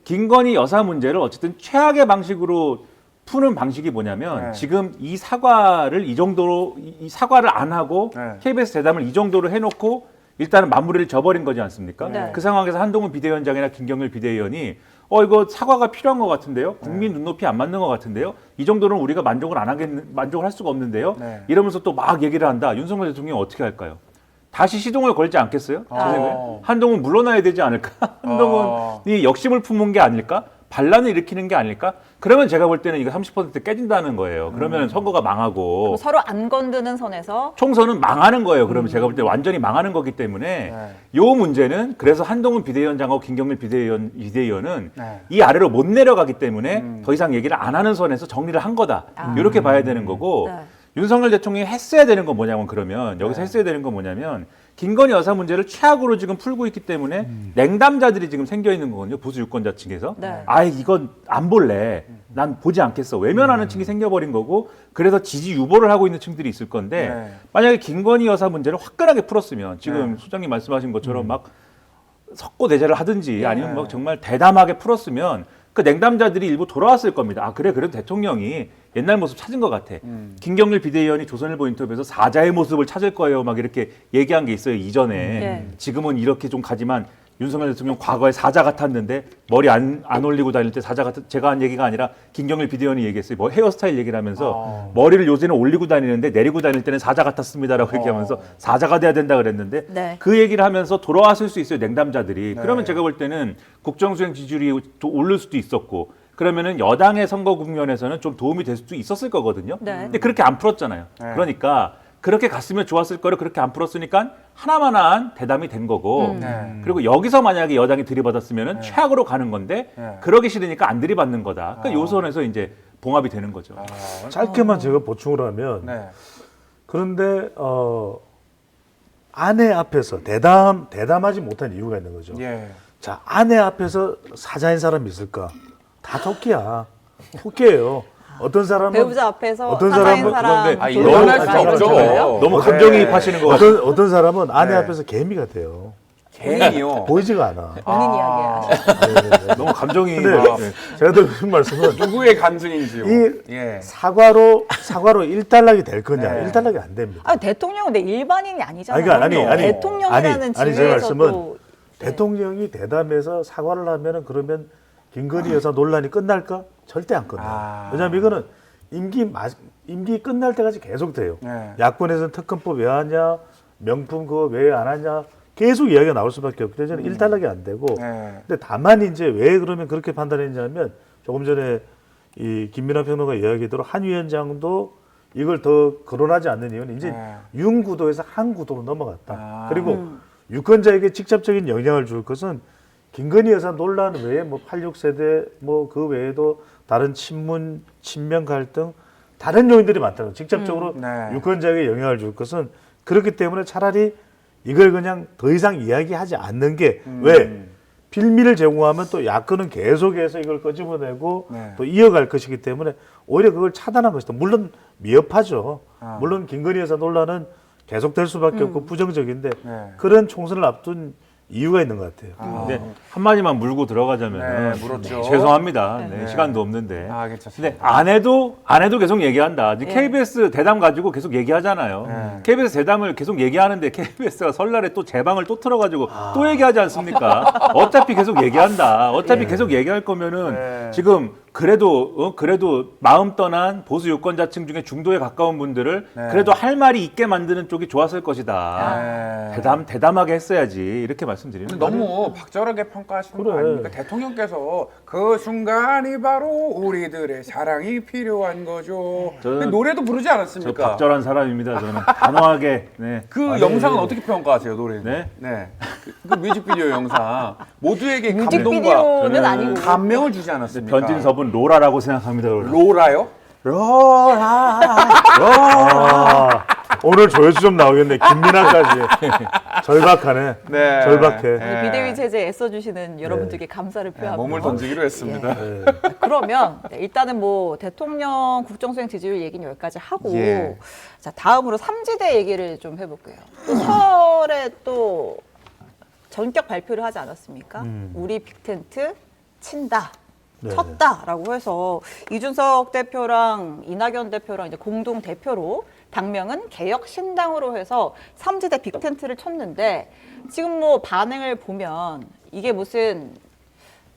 김건희 여사 문제를 어쨌든 최악의 방식으로 푸는 방식이 뭐냐면 네. 지금 이 사과를 이 정도로 이 사과를 안 하고 네. KBS 대담을 이 정도로 해놓고 일단은 마무리를 져버린 거지 않습니까? 네. 그 상황에서 한동훈 비대위원장이나 김경일 비대위원이 이거 사과가 필요한 것 같은데요. 국민 눈높이 안 맞는 것 같은데요. 이 정도는 우리가 만족을 할 수가 없는데요. 네. 이러면서 또 막 얘기를 한다. 윤석열 대통령이 어떻게 할까요? 다시 시동을 걸지 않겠어요? 제 생각에. 한동훈 물러나야 되지 않을까? 한동훈이 욕심을 품은 게 아닐까? 반란을 일으키는 게 아닐까? 그러면 제가 볼 때는 이거 30% 깨진다는 거예요. 그러면 선거가 망하고 서로 안 건드는 선에서 총선은 망하는 거예요. 그러면 제가 볼 때 완전히 망하는 거기 때문에 요 문제는 그래서 한동훈 비대위원장하고 김경일 비대위원은 네. 이 아래로 못 내려가기 때문에 더 이상 얘기를 안 하는 선에서 정리를 한 거다. 이렇게 봐야 되는 거고 네. 윤석열 대통령이 했어야 되는 건 뭐냐면 그러면 여기서 했어야 되는 건 뭐냐면 김건희 여사 문제를 최악으로 지금 풀고 있기 때문에 냉담자들이 지금 생겨 있는 거거든요. 보수 유권자 층에서. 네. 이건 안 볼래. 난 보지 않겠어. 외면하는 층이 생겨버린 거고 그래서 지지 유보를 하고 있는 층들이 있을 건데 네. 만약에 김건희 여사 문제를 화끈하게 풀었으면 지금 소장님 말씀하신 것처럼 막 석고대죄를 하든지 아니면 막 정말 대담하게 풀었으면 그 냉담자들이 일부 돌아왔을 겁니다. 그래 그래도 대통령이 옛날 모습 찾은 것 같아. 김경일 비대위원이 조선일보 인터뷰에서 사자의 모습을 찾을 거예요. 막 이렇게 얘기한 게 있어요. 이전에. 네. 지금은 이렇게 좀 가지만 윤석열 대통령 과거에 사자 같았는데 머리 안 올리고 다닐 때 사자 같은 제가 한 얘기가 아니라 김경일 비대위원이 얘기했어요. 뭐 헤어스타일 얘기를 하면서 머리를 요새는 올리고 다니는데 내리고 다닐 때는 사자 같았습니다라고 얘기하면서 사자가 돼야 된다 그랬는데 네. 그 얘기를 하면서 돌아왔을 수 있어요. 냉담자들이. 그러면 제가 볼 때는 국정수행 지지율이 오를 수도 있었고 그러면은 여당의 선거 국면에서는 좀 도움이 될 수도 있었을 거거든요. 네. 근데 그렇게 안 풀었잖아요. 네. 그러니까 그렇게 갔으면 좋았을 거를 그렇게 안 풀었으니까 하나만한 대담이 된 거고 네. 그리고 여기서 만약에 여당이 들이받았으면은 최악으로 가는 건데 네. 그러기 싫으니까 안 들이받는 거다. 그러니까 요 선에서 이제 봉합이 되는 거죠. 짧게만 제가 보충을 하면 네. 그런데 아내 앞에서 대담하지 못한 이유가 있는 거죠. 예. 자, 아내 앞에서 사자인 사람이 있을까? 다 토끼야. 토끼예요. 어떤 사람은 배우자 앞에서 어떤 사자인 사람은 사람 그런데 일어날 수 이런 없죠. 거예요? 너무 네. 감정이입하시는 것 같아요. 어떤 사람은 아내 네. 앞에서 개미가 돼요. 개인이요. 보이지가 않아. 본인 이야기야. 너무 감정이. 근데 제가 드린 말씀은 누구의 간증인지요? 이 예. 사과로 일단락이 될 거냐? 네. 일단락이 안 됩니다. 아, 대통령은 내 일반인이 아니잖아요. 아니, 대통령이라는 아니, 제 지위에서 말씀은 또 대통령이 대담해서 사과를 하면은 그러면 김건희 여사 논란이 끝날까? 절대 안 끝나요. 아. 왜냐하면 이거는 임기 끝날 때까지 계속 돼요. 네. 야권에서는 특검법 왜 하냐, 명품 그거 왜 안 하냐, 계속 이야기가 나올 수밖에 없기 때문에 일단락이 안 되고. 네. 근데 다만 이제 왜 그러면 그렇게 판단했냐면 조금 전에 이 김민하 평론가 이야기대로 한 위원장도 이걸 더 거론하지 않는 이유는 이제 네. 윤구도에서 한 구도로 넘어갔다. 아. 그리고 유권자에게 직접적인 영향을 줄 것은 김건희 여사 논란 외에 뭐 86세대 뭐 그 외에도 다른 친문, 친명 갈등 다른 요인들이 많다고 직접적으로 네. 유권자에게 영향을 줄 것은 그렇기 때문에 차라리 이걸 그냥 더 이상 이야기하지 않는 게 왜 빌미를 제공하면 또 야권은 계속해서 이걸 끄집어내고 네. 또 이어갈 것이기 때문에 오히려 그걸 차단한 것이다. 물론 미흡하죠. 물론 김건희 여사 논란은 계속될 수밖에 없고 부정적인데 네. 그런 총선을 앞둔 이유가 있는 것 같아요. 근데 한마디만 물고 들어가자면 네, 물었죠. 죄송합니다. 네, 네. 시간도 없는데. 아, 괜찮습니다. 근데 안 해도 계속 얘기한다. 이제 KBS 대담 가지고 계속 얘기하잖아요. 네. KBS 대담을 계속 얘기하는데 KBS가 설날에 또 재방을 또 틀어가지고 또 얘기하지 않습니까? 어차피 계속 얘기한다. 어차피 계속 얘기할 거면은 네. 지금 그래도 마음 떠난 보수 유권자층 중에 중도에 가까운 분들을 네. 그래도 할 말이 있게 만드는 쪽이 좋았을 것이다. 네. 대담하게 했어야지 이렇게 말씀드리는 근데 거예요. 너무 박절하게 평가하시는 거 그래. 아닙니까? 대통령께서 그 순간이 바로 우리들의 사랑이 필요한 거죠. 근데 노래도 부르지 저 않았습니까? 박절한 사람입니다. 저는 단호하게. 네. 그 영상은 어떻게 평가하세요, 노래? 네? 네. 그 뮤직비디오 영상 모두에게 감동과 뮤직비디오는 아니고 감명을 주지 않았습니까? 변진섭은 로라라고 생각합니다. 로라. 로라요? 오늘 조회수 좀 나오겠네. 김민아까지 절박하네. 네. 절박해. 네. 비대위 체제에 애써주시는 여러분들께 감사를 네, 표하고 몸을 던지기로 했습니다. 네. 그러면 일단은 뭐 대통령 국정수행 지지율 얘기는 여기까지 하고 예. 자 다음으로 삼지대 얘기를 좀 해볼게요. 또 설에 또 전격 발표를 하지 않았습니까? 우리 빅텐트 친다. 네네. 쳤다라고 해서 이준석 대표랑 이낙연 대표랑 이제 공동 대표로 당명은 개혁신당으로 해서 삼지대 빅텐트를 쳤는데 지금 뭐 반응을 보면 이게 무슨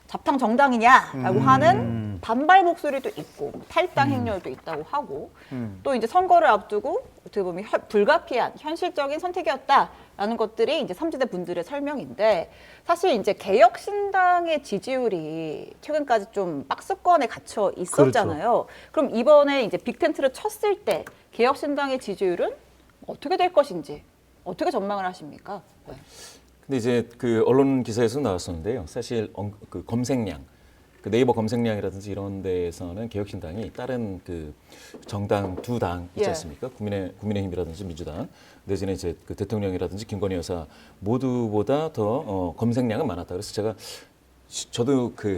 잡탕 정당이냐라고 하는 반발 목소리도 있고 탈당 행렬도 있다고 하고 또 이제 선거를 앞두고 어떻게 보면 불가피한 현실적인 선택이었다라는 것들이 이제 삼지대 분들의 설명인데 사실 이제 개혁신당의 지지율이 최근까지 좀 박스권에 갇혀 있었잖아요. 그럼 이번에 이제 빅텐트를 쳤을 때 개혁신당의 지지율은 어떻게 될 것인지 어떻게 전망을 하십니까? 네. 근데 이제 그 언론 기사에서 나왔었는데요. 사실 그 검색량, 그 네이버 검색량이라든지 이런 데에서는 개혁신당이 다른 그 정당 두 당 있지 예. 않습니까? 국민의힘이라든지 민주당 내지는 이제 그 대통령이라든지 김건희 여사 모두보다 더 검색량은 많았다. 그래서 제가 저도 그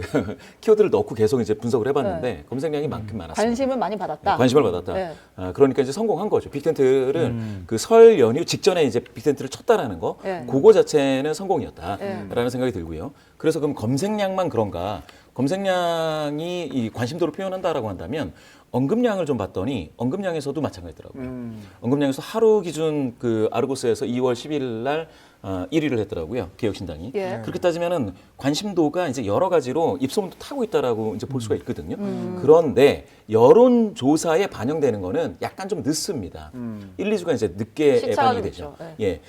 키워드를 넣고 계속 이제 분석을 해봤는데 검색량이 많긴 많았습니다. 관심을 많이 받았다. 네, 관심을 받았다. 네. 그러니까 이제 성공한 거죠. 빅텐트를 그 설 연휴 직전에 이제 빅텐트를 쳤다라는 거, 네. 그거 자체는 성공이었다라는 네. 생각이 들고요. 그래서 그럼 검색량만 그런가? 검색량이 이 관심도를 표현한다라고 한다면 언급량을 좀 봤더니 언급량에서도 마찬가지더라고요. 언급량에서 하루 기준 그 아르고스에서 2월 10일 날 1위를 했더라고요. 개혁신당이. 예. 그렇게 따지면은 관심도가 이제 여러 가지로 입소문도 타고 있다라고 이제 볼 수가 있거든요. 그런데 여론조사에 반영되는 거는 약간 좀 늦습니다. 1, 2주가 이제 늦게 시차가 반영이 좀 되죠. 있죠. 예.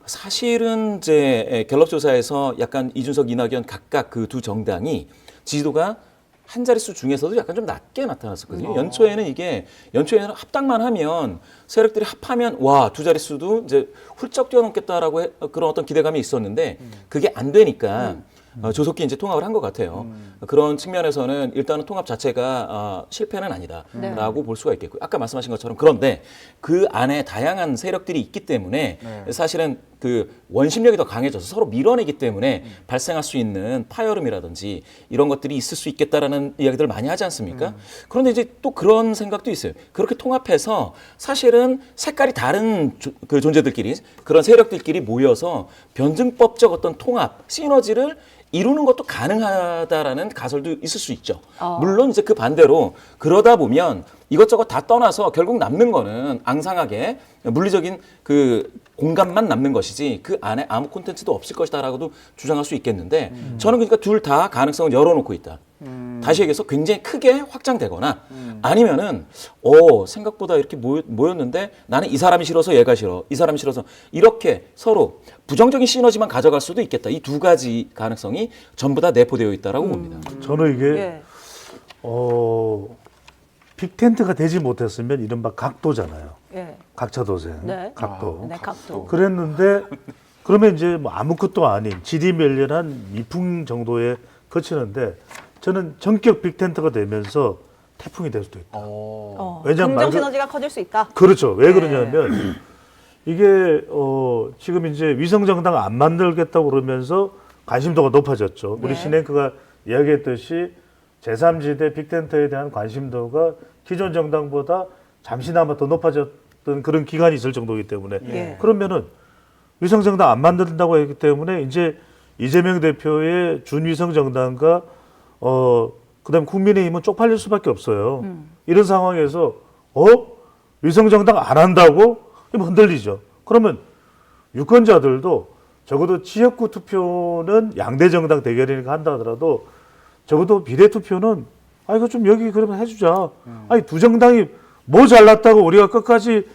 사실은 이제 갤럽조사에서 약간 이준석, 이낙연 각각 그 두 정당이 지지도가 한 자릿수 중에서도 약간 좀 낮게 나타났었거든요. 연초에는 합당만 하면 세력들이 합하면 와, 두 자릿수도 이제 훌쩍 뛰어넘겠다라고 그런 어떤 기대감이 있었는데 그게 안 되니까 조속히 이제 통합을 한 것 같아요. 그런 측면에서는 일단은 통합 자체가 실패는 아니다라고 볼 수가 있겠고요. 아까 말씀하신 것처럼 그런데 그 안에 다양한 세력들이 있기 때문에 사실은 그 원심력이 더 강해져서 서로 밀어내기 때문에 발생할 수 있는 파열음이라든지 이런 것들이 있을 수 있겠다라는 이야기들을 많이 하지 않습니까? 그런데 이제 또 그런 생각도 있어요. 그렇게 통합해서 사실은 색깔이 다른 그 존재들끼리 그런 세력들끼리 모여서 변증법적 어떤 통합, 시너지를 이루는 것도 가능하다라는 가설도 있을 수 있죠. 물론 이제 그 반대로 그러다 보면 이것저것 다 떠나서 결국 남는 거는 앙상하게 물리적인 그 공간만 남는 것이지 그 안에 아무 콘텐츠도 없을 것이다라고도 주장할 수 있겠는데 저는 그러니까 둘 다 가능성을 열어놓고 있다. 다시 얘기해서 굉장히 크게 확장되거나 아니면은 생각보다 이렇게 모였는데 나는 이 사람이 싫어서 얘가 싫어, 이 사람이 싫어서 이렇게 서로 부정적인 시너지만 가져갈 수도 있겠다. 이 두 가지 가능성이 전부 다 내포되어 있다라고 봅니다. 저는 이게 예. 빅텐트가 되지 못했으면 이른바 각도잖아요. 예. 각차도생, 네. 각도. 네, 각도. 그랬는데 그러면 이제 뭐 아무것도 아닌 지리멸렬한 미풍 정도에 그치는데 저는 전격 빅텐트가 되면서 태풍이 될 수도 있다. 왜냐면 긍정 시너지가 커질 수 있다. 그렇죠. 왜 네. 그러냐면 이게 지금 이제 위성정당 안 만들겠다고 그러면서 관심도가 높아졌죠. 우리 네. 신앵크가 이야기했듯이 제3지대 빅텐트에 대한 관심도가 기존 정당보다 잠시나마 더 높아졌던 그런 기간이 있을 정도이기 때문에 예. 그러면은 위성정당 안 만든다고 했기 때문에 이제 이재명 대표의 준위성정당과 그다음 국민의힘은 쪽팔릴 수밖에 없어요. 이런 상황에서 위성정당 안 한다고 그럼 흔들리죠. 그러면 유권자들도 적어도 지역구 투표는 양대 정당 대결이니까 한다 하더라도 적어도 비례투표는 이거 좀 여기 그러면 해주자. 아니 두 정당이 뭐 잘났다고 우리가 끝까지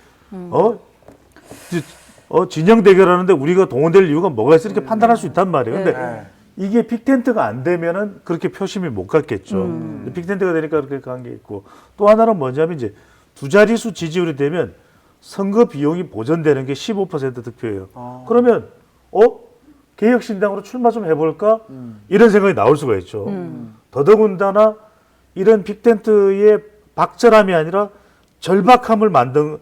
진영 대결하는데 우리가 동원될 이유가 뭐가 있어 이렇게 판단할 수 있단 말이에요. 근데 이게 빅텐트가 안 되면은 그렇게 표심이 못 갔겠죠. 빅텐트가 되니까 그렇게 간 게 있고 또 하나는 뭐냐면 이제 두 자릿수 지지율이 되면 선거 비용이 보전되는 게 15% 득표예요. 그러면 개혁신당으로 출마 좀 해볼까 이런 생각이 나올 수가 있죠. 더더군다나 이런 빅텐트의 박절함이 아니라 절박함을 만든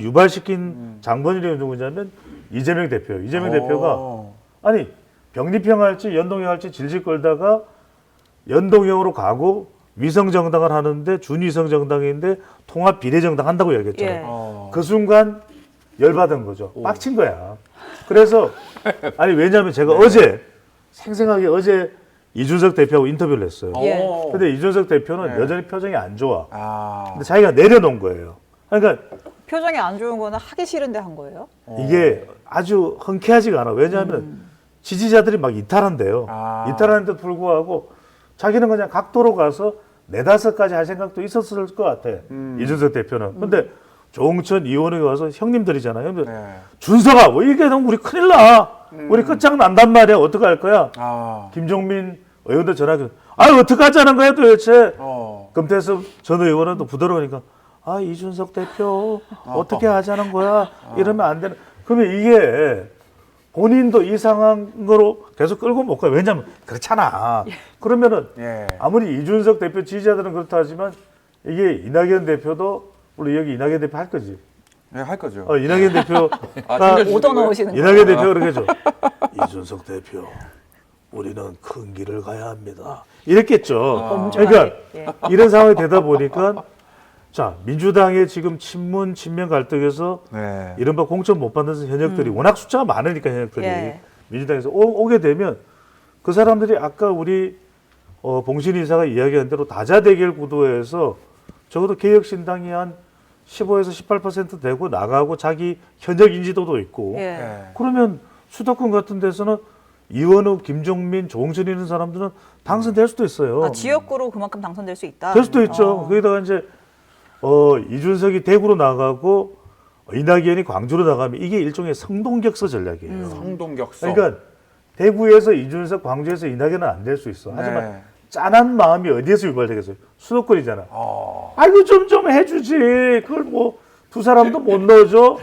유발시킨 장본인이 누구냐면 이재명 대표예요. 이재명 대표가 아니 병립형 할지 연동형 할지 질질 끌다가 연동형으로 가고 위성정당을 하는데 준위성정당인데 통합 비례정당 한다고 얘기했잖아요. 예. 그 순간 열받은 거죠. 빡친 거야. 그래서 아니 왜냐하면 제가 생생하게 어제 이준석 대표하고 인터뷰를 했어요. 예. 근데 이준석 대표는 여전히 표정이 안 좋아. 근데 자기가 내려놓은 거예요. 그러니까 표정이 안 좋은 거는 하기 싫은데 한 거예요? 이게 아주 흔쾌하지가 않아. 왜냐하면 지지자들이 막 이탈한대요. 이탈하는데도 불구하고 자기는 그냥 각도로 가서 4-5가지 할 생각도 있었을 것 같아. 이준석 대표는. 근데 조홍천, 이원욱이 와서 형님들이잖아요. 근데 준석아, 뭐 이게 너무 우리 큰일 나. 우리 끝장난단 말이야. 어떡할 거야? 김종민 의원도 전화해서 어떡하자는 거야 도대체. 금태섭 전 의원은 또 부드러우니까 이준석 대표 어떻게 하자는 거야? 이러면 안 되는. 그러면 이게 본인도 이 상황으로 계속 끌고 못 가요. 왜냐하면 그렇잖아. 그러면은 아무리 이준석 대표 지지자들은 그렇다 하지만 이게 이낙연 대표도 우리 여기 이낙연 대표 할 거지. 네, 할 거죠. 이낙연 대표가 오더 넣으시는 거예요? 이낙연 대표가 그렇게 해줘. 이준석 대표, 우리는 큰 길을 가야 합니다. 이랬겠죠. 그러니까 이런 상황이 되다 보니까 자 민주당의 지금 친문 친명 갈등에서 이른바 공천 못 받는 현역들이 워낙 숫자가 많으니까 현역들이 민주당에서 오게 되면 그 사람들이 아까 우리 봉신 이사가 이야기한 대로 다자대결 구도에서 적어도 개혁신당이 한 15에서 18% 되고 나가고 자기 현역 인지도도 있고 그러면 수도권 같은 데서는 이원욱, 김종민, 조홍천 이런 사람들은 당선될 수도 있어요. 지역구로 그만큼 당선될 수 있다. 될 수도 있죠. 거기다가 이제 이준석이 대구로 나가고 이낙연이 광주로 나가면 이게 일종의 성동격서 전략이에요. 성동격서. 그러니까 대구에서 이준석, 광주에서 이낙연은 안 될 수 있어. 하지만 짠한 마음이 어디에서 유발되겠어요? 수도권이잖아. 아이고 좀 해주지. 그걸 뭐 두 사람도 못 넣어줘.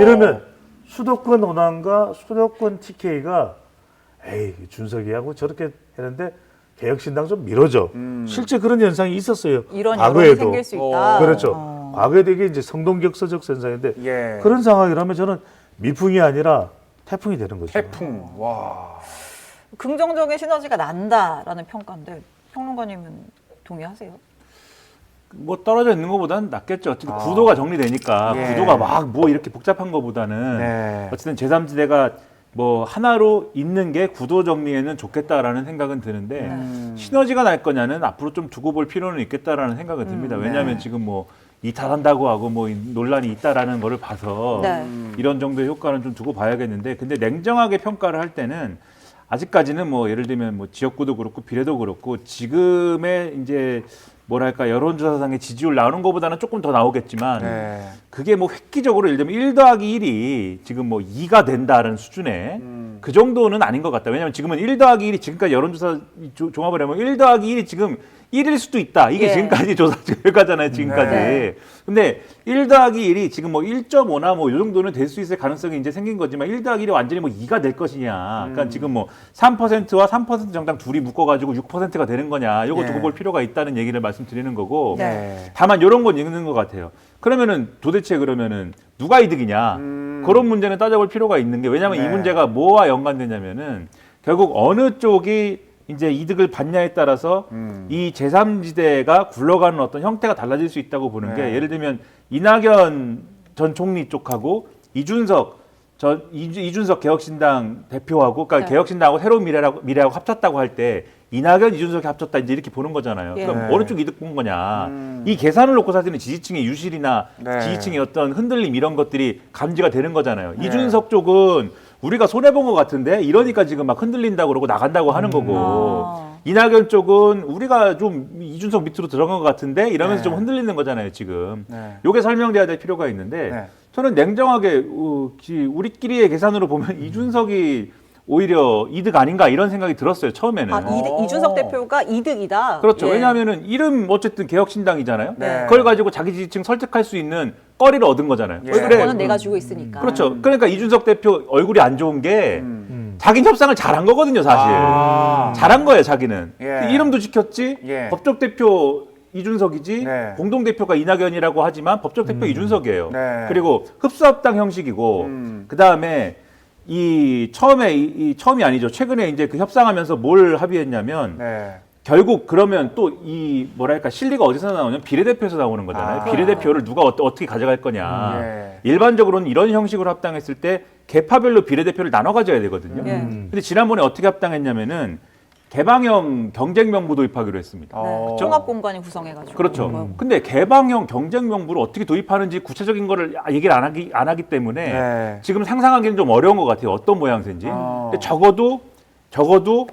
이러면 수도권 호남과 수도권 TK가 준석이하고 저렇게 했는데 개혁신당 좀 밀어줘. 실제 그런 현상이 있었어요. 이런 여론이 생길 수 있다. 그렇죠. 과거에도 이게 이제 성동격서적 현상인데 그런 상황이라면 저는 미풍이 아니라 태풍이 되는 거죠. 태풍. 와. 긍정적인 시너지가 난다라는 평가인데 평론가님은 동의하세요? 뭐 떨어져 있는 것보다는 낫겠죠. 어쨌든 구도가 정리되니까 예. 구도가 막 뭐 이렇게 복잡한 것보다는 네. 어쨌든 제3지대가 뭐 하나로 있는 게 구도 정리에는 좋겠다라는 생각은 드는데 시너지가 날 거냐는 앞으로 좀 두고 볼 필요는 있겠다라는 생각은 듭니다. 왜냐하면 네. 지금 뭐 이탈한다고 하고 뭐 논란이 있다라는 거를 봐서 네. 이런 정도의 효과는 좀 두고 봐야겠는데 근데 냉정하게 평가를 할 때는 아직까지는 뭐 예를 들면 뭐 지역구도 그렇고 비례도 그렇고 지금의 이제 뭐랄까 여론조사상의 지지율 나오는 것보다는 조금 더 나오겠지만 네. 그게 뭐 획기적으로 예를 들면 1 더하기 1이 지금 뭐 2가 된다는 수준의 그 정도는 아닌 것 같다. 왜냐하면 지금은 1 더하기 1이 지금까지 여론조사 종합을 해보면 1 더하기 1이 지금 1일 수도 있다. 이게 예. 지금까지 조사 결과잖아요. 지금까지. 네. 근데 1 더하기 1이 지금 뭐 1.5나 뭐 이 정도는 될 수 있을 가능성이 이제 생긴 거지만 1 더하기 1이 완전히 뭐 2가 될 것이냐. 그러니까 지금 뭐 3%와 3% 정당 둘이 묶어가지고 6%가 되는 거냐. 이거 예. 두고 볼 필요가 있다는 얘기를 말씀드리는 거고. 네. 다만 이런 건 있는 것 같아요. 그러면은 도대체 그러면은 누가 이득이냐. 그런 문제는 따져볼 필요가 있는 게 왜냐하면 이 네. 문제가 뭐와 연관되냐면은 결국 어느 쪽이 이제 이득을 받냐에 따라서 이 제3지대가 굴러가는 어떤 형태가 달라질 수 있다고 보는 네. 게 예를 들면 이낙연 전 총리 쪽하고 이준석 개혁신당 대표하고 그러니까 네. 개혁신당하고 새로운 미래하고 합쳤다고 할 때 이낙연 이준석이 합쳤다 이제 이렇게 보는 거잖아요. 예. 그럼 네. 어느 쪽 이득 본 거냐. 이 계산을 놓고 사실은 지지층의 유실이나 네. 지지층의 어떤 흔들림 이런 것들이 감지가 되는 거잖아요. 네. 이준석 쪽은 우리가 손해 본 것 같은데 이러니까 지금 막 흔들린다고 그러고 나간다고 하는 거고 아. 이낙연 쪽은 우리가 좀 이준석 밑으로 들어간 것 같은데 이러면서 네. 좀 흔들리는 거잖아요 지금. 네. 요게 설명돼야 될 필요가 있는데 네. 저는 냉정하게 우리끼리의 계산으로 보면 이준석이 오히려 이득 아닌가 이런 생각이 들었어요 처음에는. 아, 이준석 대표가 이득이다. 그렇죠. 예. 왜냐하면은 이름 어쨌든 개혁신당이잖아요. 네. 그걸 가지고 자기 지지층 설득할 수 있는 거리를 얻은 거잖아요. 예. 그래. 그거는 내가 주고 있으니까. 그렇죠. 그러니까 이준석 대표 얼굴이 안 좋은 게 자기는 협상을 잘한 거거든요, 사실. 아. 잘한 거예요, 자기는. 예. 이름도 지켰지. 예. 법적 대표 이준석이지. 네. 공동 대표가 이낙연이라고 하지만 법적 대표 이준석이에요. 네. 그리고 흡수합당 형식이고 그다음에 처음이 아니죠. 최근에 이제 그 협상하면서 뭘 합의했냐면 네. 결국 그러면 또 이 뭐랄까 실리가 어디서 나오냐면 비례대표에서 나오는 거잖아요. 아. 비례대표를 누가 어떻게 가져갈 거냐. 예. 일반적으로는 이런 형식으로 합당했을 때 계파별로 비례대표를 나눠 가져야 되거든요. 예. 근데 지난번에 어떻게 합당했냐면은 개방형 경쟁 명부 도입하기로 했습니다. 네. 그쵸? 통합 공간이 구성해가지고. 그렇죠. 근데 개방형 경쟁 명부를 어떻게 도입하는지 구체적인 거를 얘기를 안 하기 때문에 네. 지금 상상하기는 좀 어려운 것 같아요. 어떤 모양새인지. 어. 근데 적어도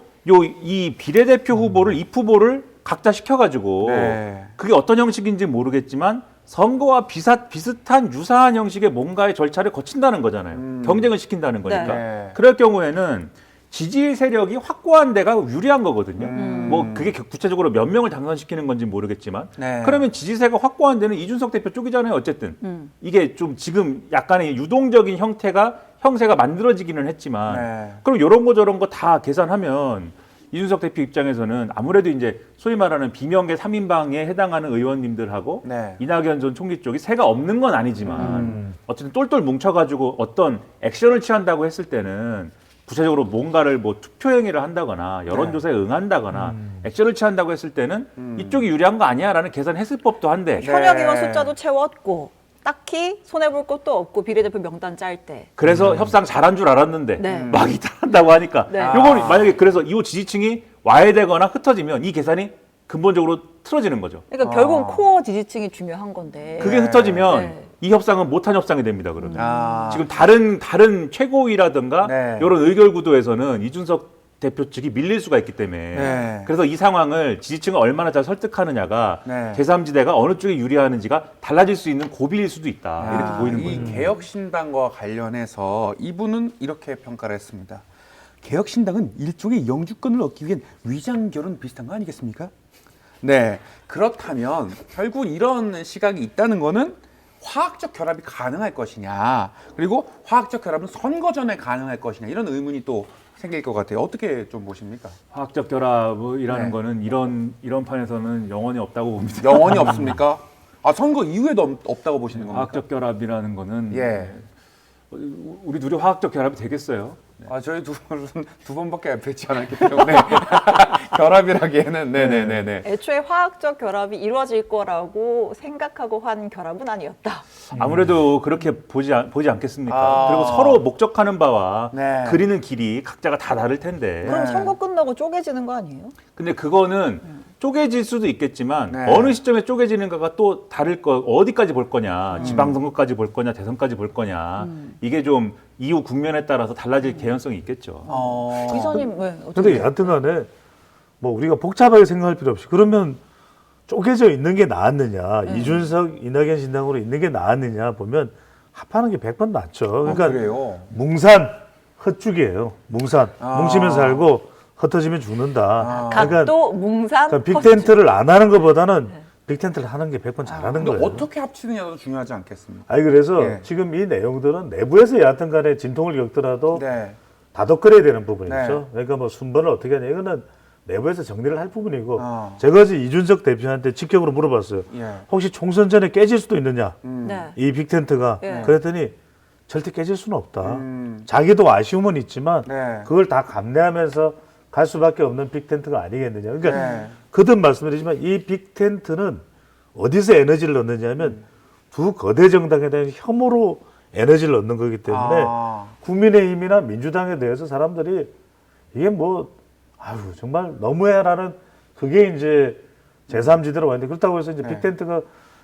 이 비례대표 후보를 입 후보를 각자 시켜가지고 네. 그게 어떤 형식인지 모르겠지만 선거와 비슷한 유사한 형식의 뭔가의 절차를 거친다는 거잖아요. 경쟁을 시킨다는 거니까. 네. 그럴 경우에는 지지 세력이 확고한 데가 유리한 거거든요. 뭐 그게 구체적으로 몇 명을 당선시키는 건지 모르겠지만 네. 그러면 지지세가 확고한 데는 이준석 대표 쪽이잖아요. 어쨌든 이게 좀 지금 약간의 유동적인 형세가 만들어지기는 했지만 네. 그럼 이런 거 저런 거 다 계산하면 이준석 대표 입장에서는 아무래도 이제 소위 말하는 비명계 3인방에 해당하는 의원님들하고 네. 이낙연 전 총리 쪽이 세가 없는 건 아니지만 어쨌든 똘똘 뭉쳐가지고 어떤 액션을 취한다고 했을 때는 구체적으로 뭔가를 뭐 투표 행위를 한다거나 여론조사에 응한다거나 액션을 취한다고 했을 때는 이쪽이 유리한 거 아니야라는 계산했을 법도 한데 현역 네. 의원 숫자도 채웠고 딱히 손해볼 것도 없고 비례대표 명단 짤 때. 그래서 협상 잘한 줄 알았는데 네. 막 이탈한다고 하니까 네. 요건 만약에 그래서 이 지지층이 와해되거나 흩어지면 이 계산이 근본적으로 틀어지는 거죠. 그러니까 결국은 코어 지지층이 중요한 건데. 그게 흩어지면 네. 이 협상은 못한 협상이 됩니다. 그러면 아. 지금 다른 최고위라든가 네. 이런 의결 구도에서는 이준석 대표 측이 밀릴 수가 있기 때문에 네. 그래서 이 상황을 지지층을 얼마나 잘 설득하느냐가 네. 제3지대가 어느 쪽에 유리하는지가 달라질 수 있는 고비일 수도 있다. 이렇게 보이는 이 거예요. 개혁신당과 관련해서 이분은 이렇게 평가를 했습니다. 개혁신당은 일종의 영주권을 얻기 위한 위장결혼 비슷한 거 아니겠습니까? 네. 그렇다면 결국 이런 시각이 있다는 거는 화학적 결합이 가능할 것이냐, 그리고 화학적 결합은 선거 전에 가능할 것이냐, 이런 의문이 또 생길 것 같아요. 어떻게 좀 보십니까? 화학적 결합이라는 네. 거는 이런 판에서는 영원히 없다고 봅니다. 영원히 없습니까? 아, 선거 이후에도 없다고 보시는 겁니까? 화학적 결합이라는 거는 예. 우리 둘이 화학적 결합이 되겠어요? 아, 저희 두 분은 두 번밖에 뵙지 않았기 때문에 결합이라기에는 네네네네. 애초에 화학적 결합이 이루어질 거라고 생각하고 한 결합은 아니었다. 아무래도 그렇게 보지 않겠습니까? 아. 그리고 서로 목적하는 바와 네. 그리는 길이 각자가 다 다를 텐데. 그럼 선거 끝나고 쪼개지는 거 아니에요? 근데 그거는 쪼개질 수도 있겠지만 네. 어느 시점에 쪼개지는가가 또 다를 거. 어디까지 볼 거냐, 지방선거까지 볼 거냐, 대선까지 볼 거냐. 이게 좀 이후 국면에 따라서 달라질 개연성이 있겠죠. 이사님 왜? 어떻게? 근데 여하튼간에 뭐 우리가 복잡하게 생각할 필요 없이 그러면 쪼개져 있는 게 나았느냐, 이준석, 이낙연 신당으로 있는 게 나았느냐 보면 합하는 게 100번 낫죠. 그러니까 그래요? 뭉산 헛죽이에요. 뭉산 아. 뭉치면 살고 흩어지면 죽는다. 각도 뭉산 그러니까 빅텐트를 안 하는 것보다는 빅텐트를 하는 게 100번 잘하는 근데 거예요. 어떻게 합치느냐도 중요하지 않겠습니까? 아니 그래서 예. 지금 이 내용들은 내부에서 여하튼 간에 진통을 겪더라도 네. 다독거려야 되는 부분이 네. 있죠. 그러니까 뭐 순번을 어떻게 하냐 이거는 내부에서 정리를 할 부분이고 제가 제가 이준석 대표한테 직격으로 물어봤어요. 예. 혹시 총선 전에 깨질 수도 있느냐 네. 이 빅텐트가. 예. 그랬더니 절대 깨질 수는 없다. 음. 자기도 아쉬움은 있지만 네. 그걸 다 감내하면서 갈 수밖에 없는 빅텐트가 아니겠느냐. 그러니까 네. 거듭 말씀드리지만 이 빅텐트는 어디서 에너지를 넣느냐 하면 두 거대 정당에 대한 혐오로 에너지를 얻는 거기 때문에 아. 국민의힘이나 민주당에 대해서 사람들이 이게 뭐 아유 정말 너무해라는 그게 이제 제3지대로 왔는데 그렇다고 해서 이제 네. 빅텐트가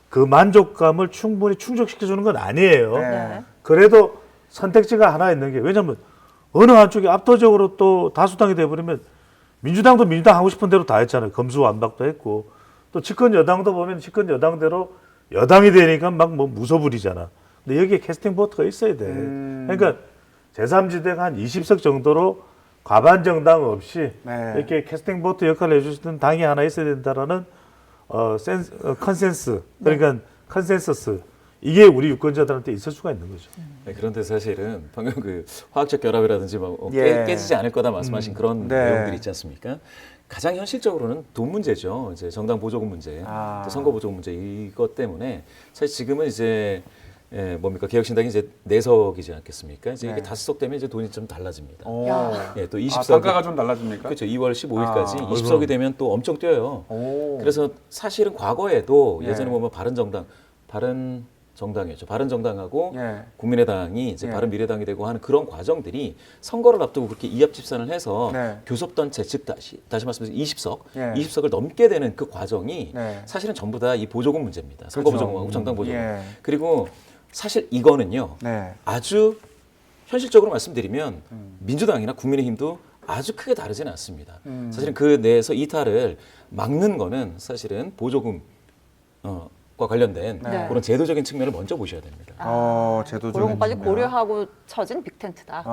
그 만족감을 충분히 충족시켜주는 건 아니에요. 네. 그래도 선택지가 하나 있는 게 왜냐하면 어느 한쪽이 압도적으로 또 다수당이 돼버리면 민주당도 민주당 하고 싶은 대로 다 했잖아요. 검수완박도 했고 또 집권 여당도 보면 집권 여당대로 여당이 되니까 막 뭐 무소불위잖아. 근데 여기에 캐스팅 보트가 있어야 돼. 그러니까 제3지대가 한 20석 정도로 과반 정당 없이 네. 이렇게 캐스팅 보트 역할을 해줄 수 있는 당이 하나 있어야 된다라는 컨센스 그러니까 컨센서스 이게 우리 유권자들한테 있을 수가 있는 거죠. 네, 그런데 사실은 방금 그 화학적 결합이라든지 뭐 예. 깨지지 않을 거다 말씀하신 그런 네. 내용들이 있지 않습니까? 가장 현실적으로는 돈 문제죠. 이제 정당 보조금 문제, 또 선거 보조금 문제 이것 때문에 사실 지금은 이제 뭡니까 개혁신당이 이제 4석이지 않겠습니까? 이제 이게 5석 되면 이제 돈이 좀 달라집니다. 야. 예, 또 아, 20석이 단가가 좀 달라집니까? 그렇죠. 2월 15일까지 아. 20석이 되면 또 엄청 뛰어요. 오. 그래서 사실은 과거에도 예. 예전에 보면 바른정당이었죠. 바른정당하고 예. 국민의당이 이제 예. 바른미래당이 되고 하는 그런 과정들이 선거를 앞두고 그렇게 이합집산을 해서 네. 교섭단체 즉 다시 말씀드려서 20석, 예. 20석을 넘게 되는 그 과정이 네. 사실은 전부 다 이 보조금 문제입니다. 선거 그렇죠. 보조금하고 정당 보조금. 예. 그리고 사실 이거는요. 네. 아주 현실적으로 말씀드리면 민주당이나 국민의힘도 아주 크게 다르지는 않습니다. 사실은 그 내에서 이탈을 막는 거는 사실은 보조금 과 관련된 네. 그런 제도적인 측면을 먼저 보셔야 됩니다. 제도적인 그런 것까지 측면. 고려하고 쳐진 빅텐트다.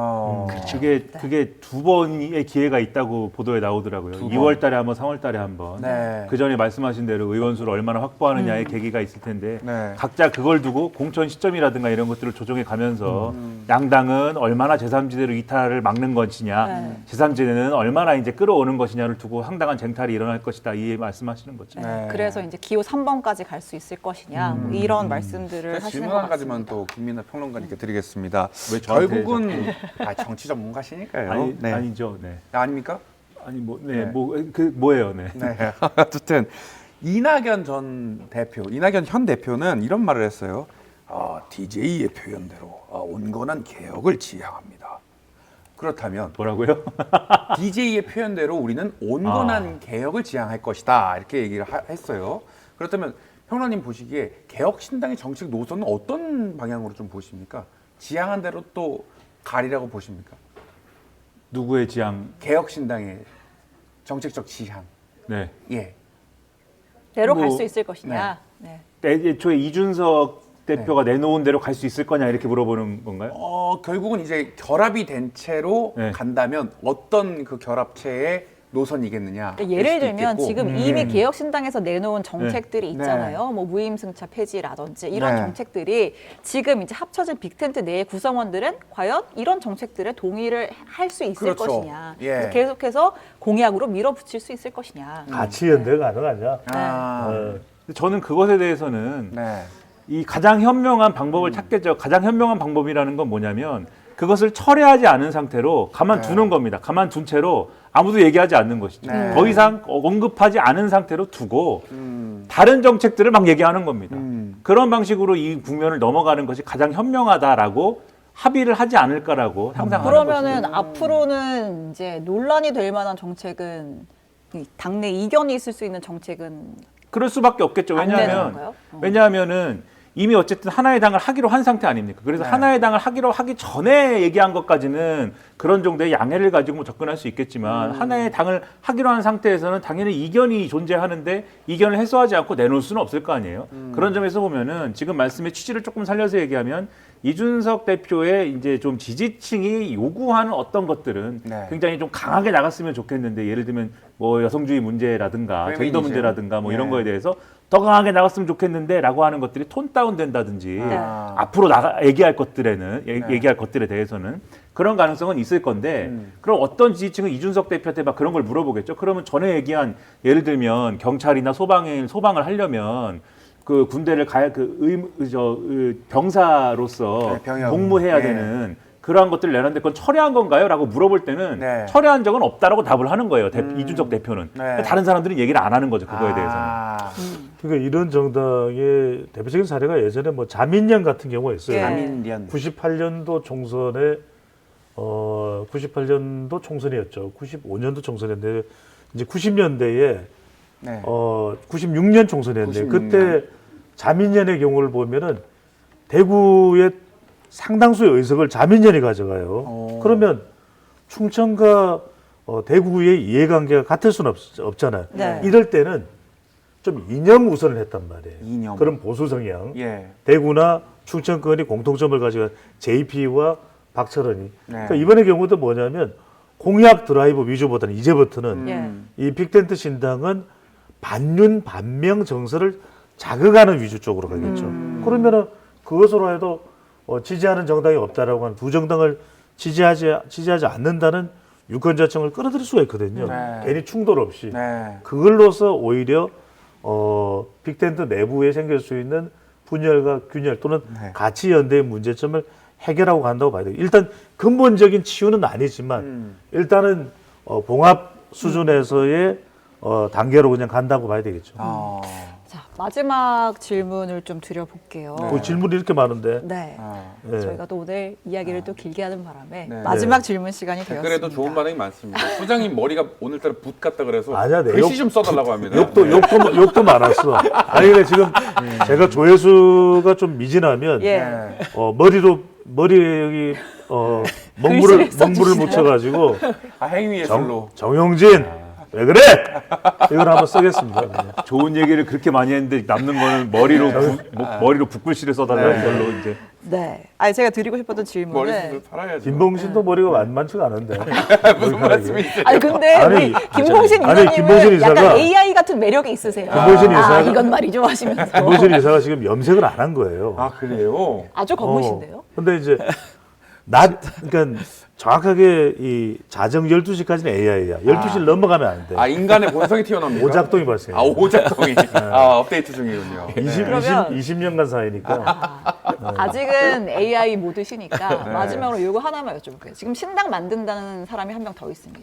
그게 두 번의 기회가 있다고 보도에 나오더라고요. 2월 달에 한번, 3월 달에 한번. 네. 그 전에 말씀하신 대로 의원수를 얼마나 확보하느냐의 계기가 있을 텐데 네. 각자 그걸 두고 공천 시점이라든가 이런 것들을 조정해 가면서 양당은 얼마나 제3지대로 이탈을 막는 것이냐, 네. 제3지대는 얼마나 이제 끌어오는 것이냐를 두고 상당한 쟁탈이 일어날 것이다. 이 말씀하시는 거죠. 네. 그래서 이제 기호 3번까지 갈 수 있을 것이냐 뭐 이런 말씀들을 하시는 질문 것 한 가지만 같습니다. 또 김민아 평론가님께 드리겠습니다. 왜 저한테 결국은 정치 전문가시니까요. 네. 아니죠. 네. 아닙니까? 아니 네. 뭐예요, 네. 네. 어쨌든 이낙연 현 대표는 이런 말을 했어요. DJ의 표현대로 온건한 개혁을 지향합니다. 그렇다면 뭐라고요? DJ의 표현대로 우리는 온건한 개혁을 지향할 것이다 이렇게 얘기를 했어요. 그렇다면 평론가님 보시기에 개혁신당의 정책 노선은 어떤 방향으로 좀 보십니까? 지향한 대로 또 가리라고 보십니까? 누구의 지향? 개혁신당의 정책적 지향. 네. 예. 대로 뭐, 갈 수 있을 것이냐. 네. 애초에 이준석 대표가 내놓은 대로 갈 수 있을 거냐 이렇게 물어보는 건가요? 결국은 이제 결합이 된 채로 네. 간다면 어떤 그 결합체의 노선이겠느냐. 그러니까 예를 들면 있겠고. 지금 이미 개혁신당에서 내놓은 정책들이 네. 있잖아요. 뭐 무임승차 폐지라든지 이런 네. 정책들이 지금 이제 합쳐진 빅텐트 내의 구성원들은 과연 이런 정책들에 동의를 할 수 있을 그렇죠. 것이냐. 예. 그래서 계속해서 공약으로 밀어붙일 수 있을 것이냐. 같이 연대 가능하냐? 아, 어, 저는 그것에 대해서는 네. 이 가장 현명한 방법을 찾겠죠. 가장 현명한 방법이라는 건 뭐냐면 그것을 철회하지 않은 상태로 가만두는 겁니다. 가만둔 채로 아무도 얘기하지 않는 것이죠. 더 이상 언급하지 않은 상태로 두고 다른 정책들을 막 얘기하는 겁니다. 그런 방식으로 이 국면을 넘어가는 것이 가장 현명하다라고 합의를 하지 않을까라고 상상하는 그러면은 것이죠. 앞으로는 이제 논란이 될 만한 정책은 이 당내 이견이 있을 수 있는 정책은 그럴 수밖에 없겠죠. 안 되는 왜냐하면 건가요? 왜냐하면은 이미 어쨌든 하나의 당을 하기로 한 상태 아닙니까? 그래서 하나의 당을 하기로 하기 전에 얘기한 것까지는 그런 정도의 양해를 가지고 뭐 접근할 수 있겠지만 하나의 당을 하기로 한 상태에서는 당연히 이견이 존재하는데 이견을 해소하지 않고 내놓을 수는 없을 거 아니에요. 그런 점에서 보면은 지금 말씀의 취지를 조금 살려서 얘기하면 이준석 대표의 이제 좀 지지층이 요구하는 어떤 것들은 네. 굉장히 좀 강하게 나갔으면 좋겠는데 예를 들면 뭐 여성주의 문제라든가 젠더 페미니즘. 문제라든가 뭐 이런 네. 거에 대해서 더 강하게 나갔으면 좋겠는데라고 하는 것들이 톤 다운 된다든지 네. 앞으로 얘기할 것들에는 얘기할 것들에 대해서는 그런 가능성은 있을 건데 그럼 어떤 지지층은 이준석 대표한테 막 그런 걸 물어보겠죠. 그러면 전에 얘기한 예를 들면 경찰이나 소방을 하려면 그 군대를 병사로서 네, 병영. 복무해야 네. 되는 그러한 것들을 내놨는데 그건 철회한 건가요? 라고 물어볼 때는 네. 철회한 적은 없다라고 답을 하는 거예요. 이준석 대표는. 네. 다른 사람들은 얘기를 안 하는 거죠. 그거에 대해서는. 그러니까 이런 정당의 대표적인 사례가 예전에 뭐 자민련 같은 경우가 있어요. 예. 자민련. 98년도 총선에 98년도 총선이었죠. 95년도 총선이었는데 이제 90년대에 네. 96년 총선이었는데 96년. 그때 자민련의 경우를 보면은 대구의 상당수의 의석을 자민련이 가져가요. 그러면 충청과 대구의 이해관계가 같을 수는 없잖아요. 네. 이럴 때는 좀 이념 우선을 했단 말이에요. 이념. 그런 보수 성향. 예. 대구나 충청권이 공통점을 가지고 JP와 박철원이. 그러니까 네. 이번의 경우도 뭐냐면 공약 드라이브 위주보다는 이제부터는 예. 이 빅텐트 신당은 반윤 반명 정서를 자극하는 위주 쪽으로 가겠죠. 그러면은 그것으로 해도 지지하는 정당이 없다라고 하는 두 정당을 지지하지 않는다는 유권자층을 끌어들일 수가 있거든요. 네. 괜히 충돌 없이. 네. 그걸로서 오히려 빅텐트 내부에 생길 수 있는 분열과 균열 또는 네. 가치 연대의 문제점을 해결하고 간다고 봐야 돼요. 일단 근본적인 치유는 아니지만 일단은 봉합 수준에서의 단계로 그냥 간다고 봐야 되겠죠. 자, 마지막 질문을 좀 드려볼게요. 그 질문이 이렇게 많은데. 네. 네. 저희가 또 오늘 이야기를 또 길게 하는 바람에 네. 마지막 질문 시간이 되었습니다. 댓글에도 좋은 반응이 많습니다. 소장님 머리가 오늘따라 붓 같다 그래서 아니야, 네, 글씨 좀 써달라고 합니다. 욕도 많았어. 아니 근데 지금 제가 조회수가 좀 미진하면 예. 머리에 여기 글씨를 먹물을 묻혀가지고 행위 예술로. 정용진 왜 그래? 이걸 한번 쓰겠습니다. 네. 좋은 얘기를 그렇게 많이 했는데 남는 거는 머리로 붓글씨를 써달라는 걸로 이제. 네. 아니 제가 드리고 싶었던 질문은 머리숱을 팔아야죠. 김봉신도 머리가 만만치가 않은데. 무슨 말씀이세요? 아니 근데 아니, 우리 김봉신 아니, 김봉신 이사님은 약간 이사가- AI 같은 매력이 있으세요. 김봉신 아, 이사가- 이건 말이죠 하시면서 김봉신 이사가 지금 염색을 안 한 거예요. 아 그래요? 아주 검으신데요. 근데 이제 그러니까 정확하게 이 자정 12시까지는 AI야. 12시를 넘어가면 안 돼. 아 인간의 본성이 튀어나옵니까? 오작동이 발생해요. 아 오작동이. 업데이트 중이군요. 20년간 사이니까. 아직은 AI 모드시니까 마지막으로 이거 하나만 여쭤볼게요. 지금 신당 만든다는 사람이 한 명 더 있습니다.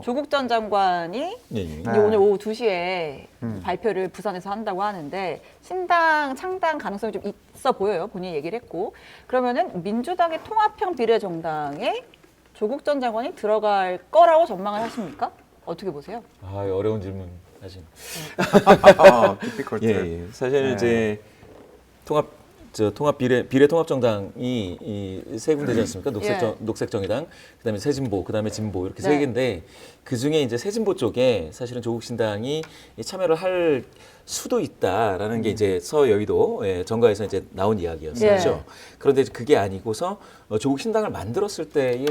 조국 전 장관이 예, 예. 이제 오늘 오후 2시에 발표를 부산에서 한다고 하는데 신당 창당 가능성이 좀 있어 보여요. 본인이 얘기를 했고. 그러면은 민주당의 통합형 비례정당에 조국 전 장관이 들어갈 거라고 전망을 하십니까? 어떻게 보세요? 아, 어려운 질문 하신. 디피컬트. 예. 사실 네. 이제 통합 비례 통합 정당이 이 세 군데지 않습니까? 녹색 정의당, 그다음에 새진보, 그다음에 진보 이렇게 네. 세 개인데 그 중에 이제 새진보 쪽에 사실은 조국 신당이 참여를 할 수도 있다라는 게 이제 서여의도 정가에서 이제 나온 이야기였었죠. 예. 그런데 그게 아니고서 조국 신당을 만들었을 때의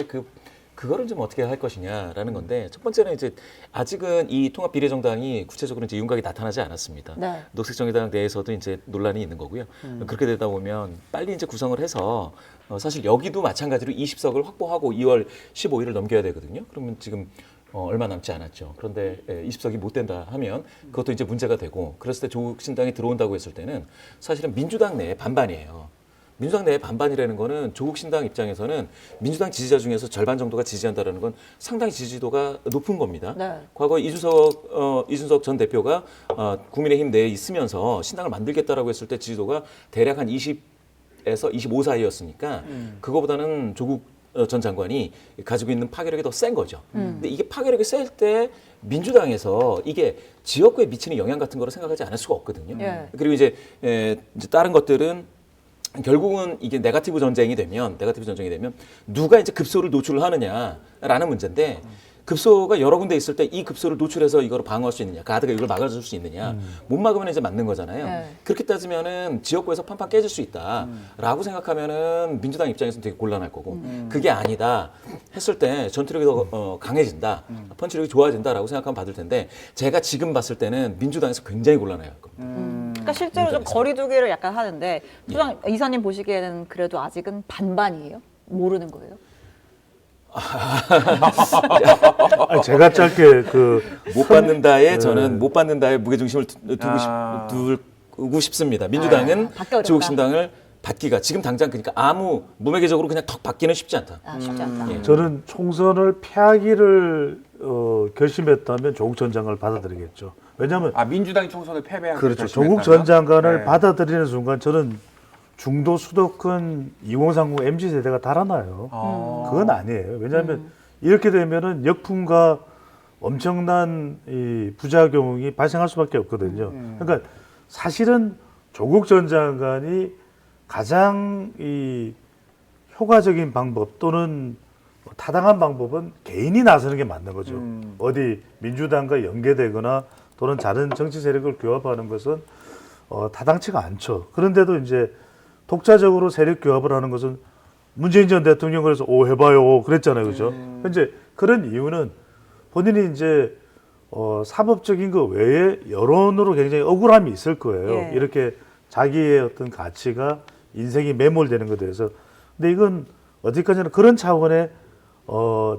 그거를 좀 어떻게 할 것이냐라는 건데 첫 번째는 이제 아직은 이 통합 비례정당이 구체적으로 이제 윤곽이 나타나지 않았습니다. 네. 녹색정의당 내에서도 이제 논란이 있는 거고요. 그렇게 되다 보면 빨리 이제 구성을 해서 사실 여기도 마찬가지로 20석을 확보하고 2월 15일을 넘겨야 되거든요. 그러면 지금 얼마 남지 않았죠. 그런데 20석이 못 된다 하면 그것도 이제 문제가 되고 그랬을 때 조국 신당이 들어온다고 했을 때는 사실은 민주당 내에 반반이에요. 민주당 내에 반반이라는 거는 조국 신당 입장에서는 민주당 지지자 중에서 절반 정도가 지지한다라는 건 상당히 지지도가 높은 겁니다. 네. 과거 이준석 전 대표가 국민의힘 내에 있으면서 신당을 만들겠다라고 했을 때 지지도가 대략 한 20에서 25 사이였으니까 그거보다는 조국 전 장관이 가지고 있는 파괴력이 더 센 거죠. 근데 이게 파괴력이 셀 때 민주당에서 이게 지역구에 미치는 영향 같은 거를 생각하지 않을 수가 없거든요. 예. 그리고 이제 다른 것들은 결국은 이게 네거티브 전쟁이 되면 누가 이제 급소를 노출을 하느냐라는 문제인데 급소가 여러 군데 있을 때 이 급소를 노출해서 이걸 방어할 수 있느냐, 가드가 이걸 막아줄 수 있느냐, 못 막으면 이제 맞는 거잖아요. 네. 그렇게 따지면은 지역구에서 판판 깨질 수 있다라고 생각하면은 민주당 입장에서는 되게 곤란할 거고 그게 아니다 했을 때 전투력이 더 강해진다, 펀치력이 좋아진다라고 생각하면 받을 텐데 제가 지금 봤을 때는 민주당에서 굉장히 곤란해요. 그러니까 실제로 좀 거리두기를 약간 하는데 소장 이사님 보시기에는 그래도 아직은 반반이에요? 모르는 거예요? 아니, 제가 짧게 못 받는다에 저는 못 받는다에 무게 중심을 두고 싶습니다. 민주당은 받기 어렵다. 조국 신당을 받기가 지금 당장 그러니까 아무 무매개적으로 그냥 턱 받기는 쉽지 않다. 쉽지 않다. 예. 저는 총선을 패하기를 결심했다면 조국 전 장관을 받아들이겠죠. 왜냐하면 민주당이 총선을 패배한 그렇죠. 조국 전 장관을 네. 받아들이는 순간 저는 중도 수도권 2030 MZ 세대가 달아나요. 그건 아니에요. 왜냐하면 이렇게 되면은 역풍과 엄청난 이 부작용이 발생할 수밖에 없거든요. 그러니까 사실은 조국 전 장관이 가장 이 효과적인 방법 또는 타당한 방법은 개인이 나서는 게 맞는 거죠. 어디 민주당과 연계되거나 또는 다른 정치 세력을 규합하는 것은 타당치가 않죠. 그런데도 이제 독자적으로 세력 규합을 하는 것은 문재인 전 대통령 그래서 해봐요 그랬잖아요, 그죠? 현재 그런 이유는 본인이 이제 사법적인 거 외에 여론으로 굉장히 억울함이 있을 거예요. 예. 이렇게 자기의 어떤 가치가 인생이 매몰되는 것에 대해서. 근데 이건 어디까지나 그런 차원의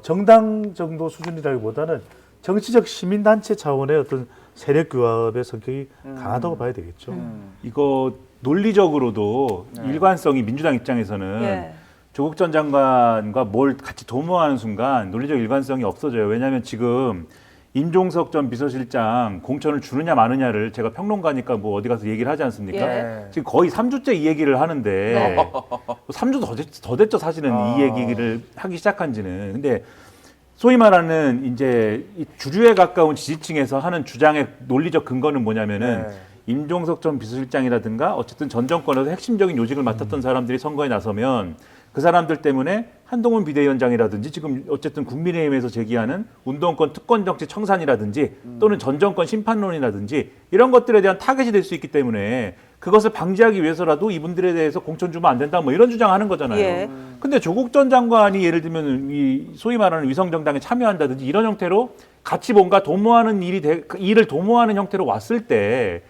정당 정도 수준이라기보다는 정치적 시민단체 차원의 어떤 세력 규합의 성격이 강하다고 봐야 되겠죠. 이거 논리적으로도 일관성이 민주당 입장에서는 예. 조국 전 장관과 뭘 같이 도모하는 순간 논리적 일관성이 없어져요. 왜냐하면 지금 임종석 전 비서실장 공천을 주느냐 마느냐를 제가 평론가니까 뭐 어디 가서 얘기를 하지 않습니까? 예. 지금 거의 3주째 이 얘기를 하는데 네. 3주 더 됐죠, 사실은 이 얘기를 하기 시작한 지는. 근데 소위 말하는 이제 이 주류에 가까운 지지층에서 하는 주장의 논리적 근거는 뭐냐면은 임종석 전 비서실장이라든가 어쨌든 전 정권에서 핵심적인 요직을 맡았던 사람들이 선거에 나서면 그 사람들 때문에 한동훈 비대위원장이라든지 지금 어쨌든 국민의힘에서 제기하는 운동권 특권 정치 청산이라든지 또는 전 정권 심판론이라든지 이런 것들에 대한 타겟이 될 수 있기 때문에 그것을 방지하기 위해서라도 이분들에 대해서 공천 주면 안 된다 뭐 이런 주장하는 거잖아요. 예. 근데 조국 전 장관이 예를 들면 이 소위 말하는 위성정당에 참여한다든지 이런 형태로 같이 뭔가 도모하는 일을 도모하는 형태로 왔을 때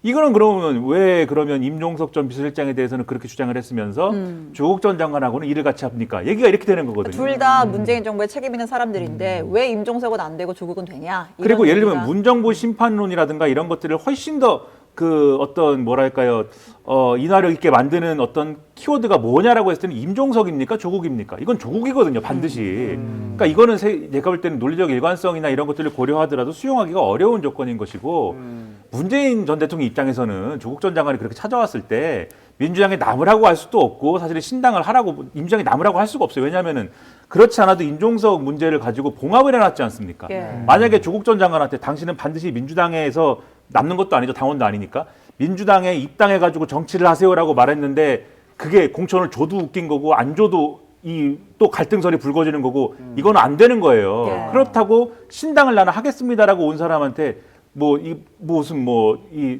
이거는 그러면 왜 그러면 임종석 전 비서실장에 대해서는 그렇게 주장을 했으면서 조국 전 장관하고는 일을 같이 합니까? 얘기가 이렇게 되는 거거든요. 둘 다 문재인 정부에 책임 있는 사람들인데 왜 임종석은 안 되고 조국은 되냐? 이런 그리고 예를 얘기가. 들면 문정부 심판론이라든가 이런 것들을 훨씬 더 그 어떤 뭐랄까요 인화력 있게 만드는 어떤 키워드가 뭐냐라고 했을 때는 임종석입니까 조국입니까? 이건 조국이거든요 반드시. 그러니까 이거는 내가 볼 때는 논리적 일관성이나 이런 것들을 고려하더라도 수용하기가 어려운 조건인 것이고 문재인 전 대통령 입장에서는 조국 전 장관이 그렇게 찾아왔을 때 민주당에 남으라고 할 수도 없고 사실은 신당을 하라고 민주당에 남으라고 할 수가 없어요. 왜냐하면은 그렇지 않아도 임종석 문제를 가지고 봉합을 해놨지 않습니까? 예. 만약에 조국 전 장관한테 당신은 반드시 민주당에서 남는 것도 아니죠. 당원도 아니니까. 민주당에 입당해가지고 정치를 하세요라고 말했는데 그게 공천을 줘도 웃긴 거고 안 줘도 또 갈등설이 불거지는 거고 이건 안 되는 거예요. 예. 그렇다고 신당을 나는 하겠습니다라고 온 사람한테 이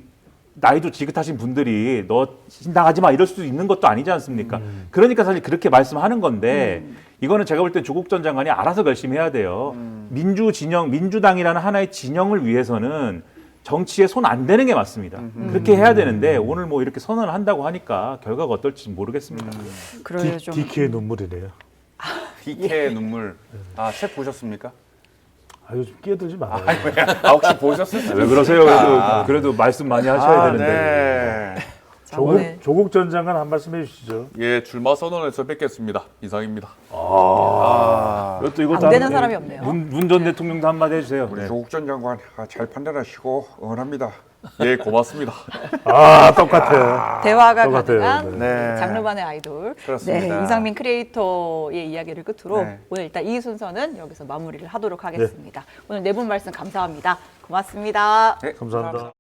나이도 지긋하신 분들이 너 신당하지 마 이럴 수도 있는 것도 아니지 않습니까? 그러니까 사실 그렇게 말씀하는 건데 이거는 제가 볼 때 조국 전 장관이 알아서 결심해야 돼요. 민주당이라는 하나의 진영을 위해서는 정치에 손 안 대는 게 맞습니다. 그렇게 해야 되는데 오늘 뭐 이렇게 선언을 한다고 하니까 결과가 어떨지 모르겠습니다. 그래요 좀. DK의 눈물이네요. DK의 눈물. 책 보셨습니까? 요즘 끼어들지 말아요. 혹시 보셨을 수도 왜 그러세요? 그래도 말씀 많이 하셔야 되는데. 네. 자, 오늘 조국 전 장관 한 말씀 해주시죠. 예, 출마 선언에서 뵙겠습니다. 이상입니다. 이것도 안 되는 사람이 없네요. 문 전 대통령도 한마디 해주세요. 우리 조국 전 장관 잘 판단하시고 응원합니다. 예, 고맙습니다. 똑같아요. 대화가 똑같아요. 가능한 네. 장르만의 아이돌. 그렇습니다. 네, 이상민 크리에이터의 이야기를 끝으로 네. 오늘 일단 이 순서는 여기서 마무리를 하도록 하겠습니다. 오늘 네 분 말씀 감사합니다. 고맙습니다. 네, 감사합니다.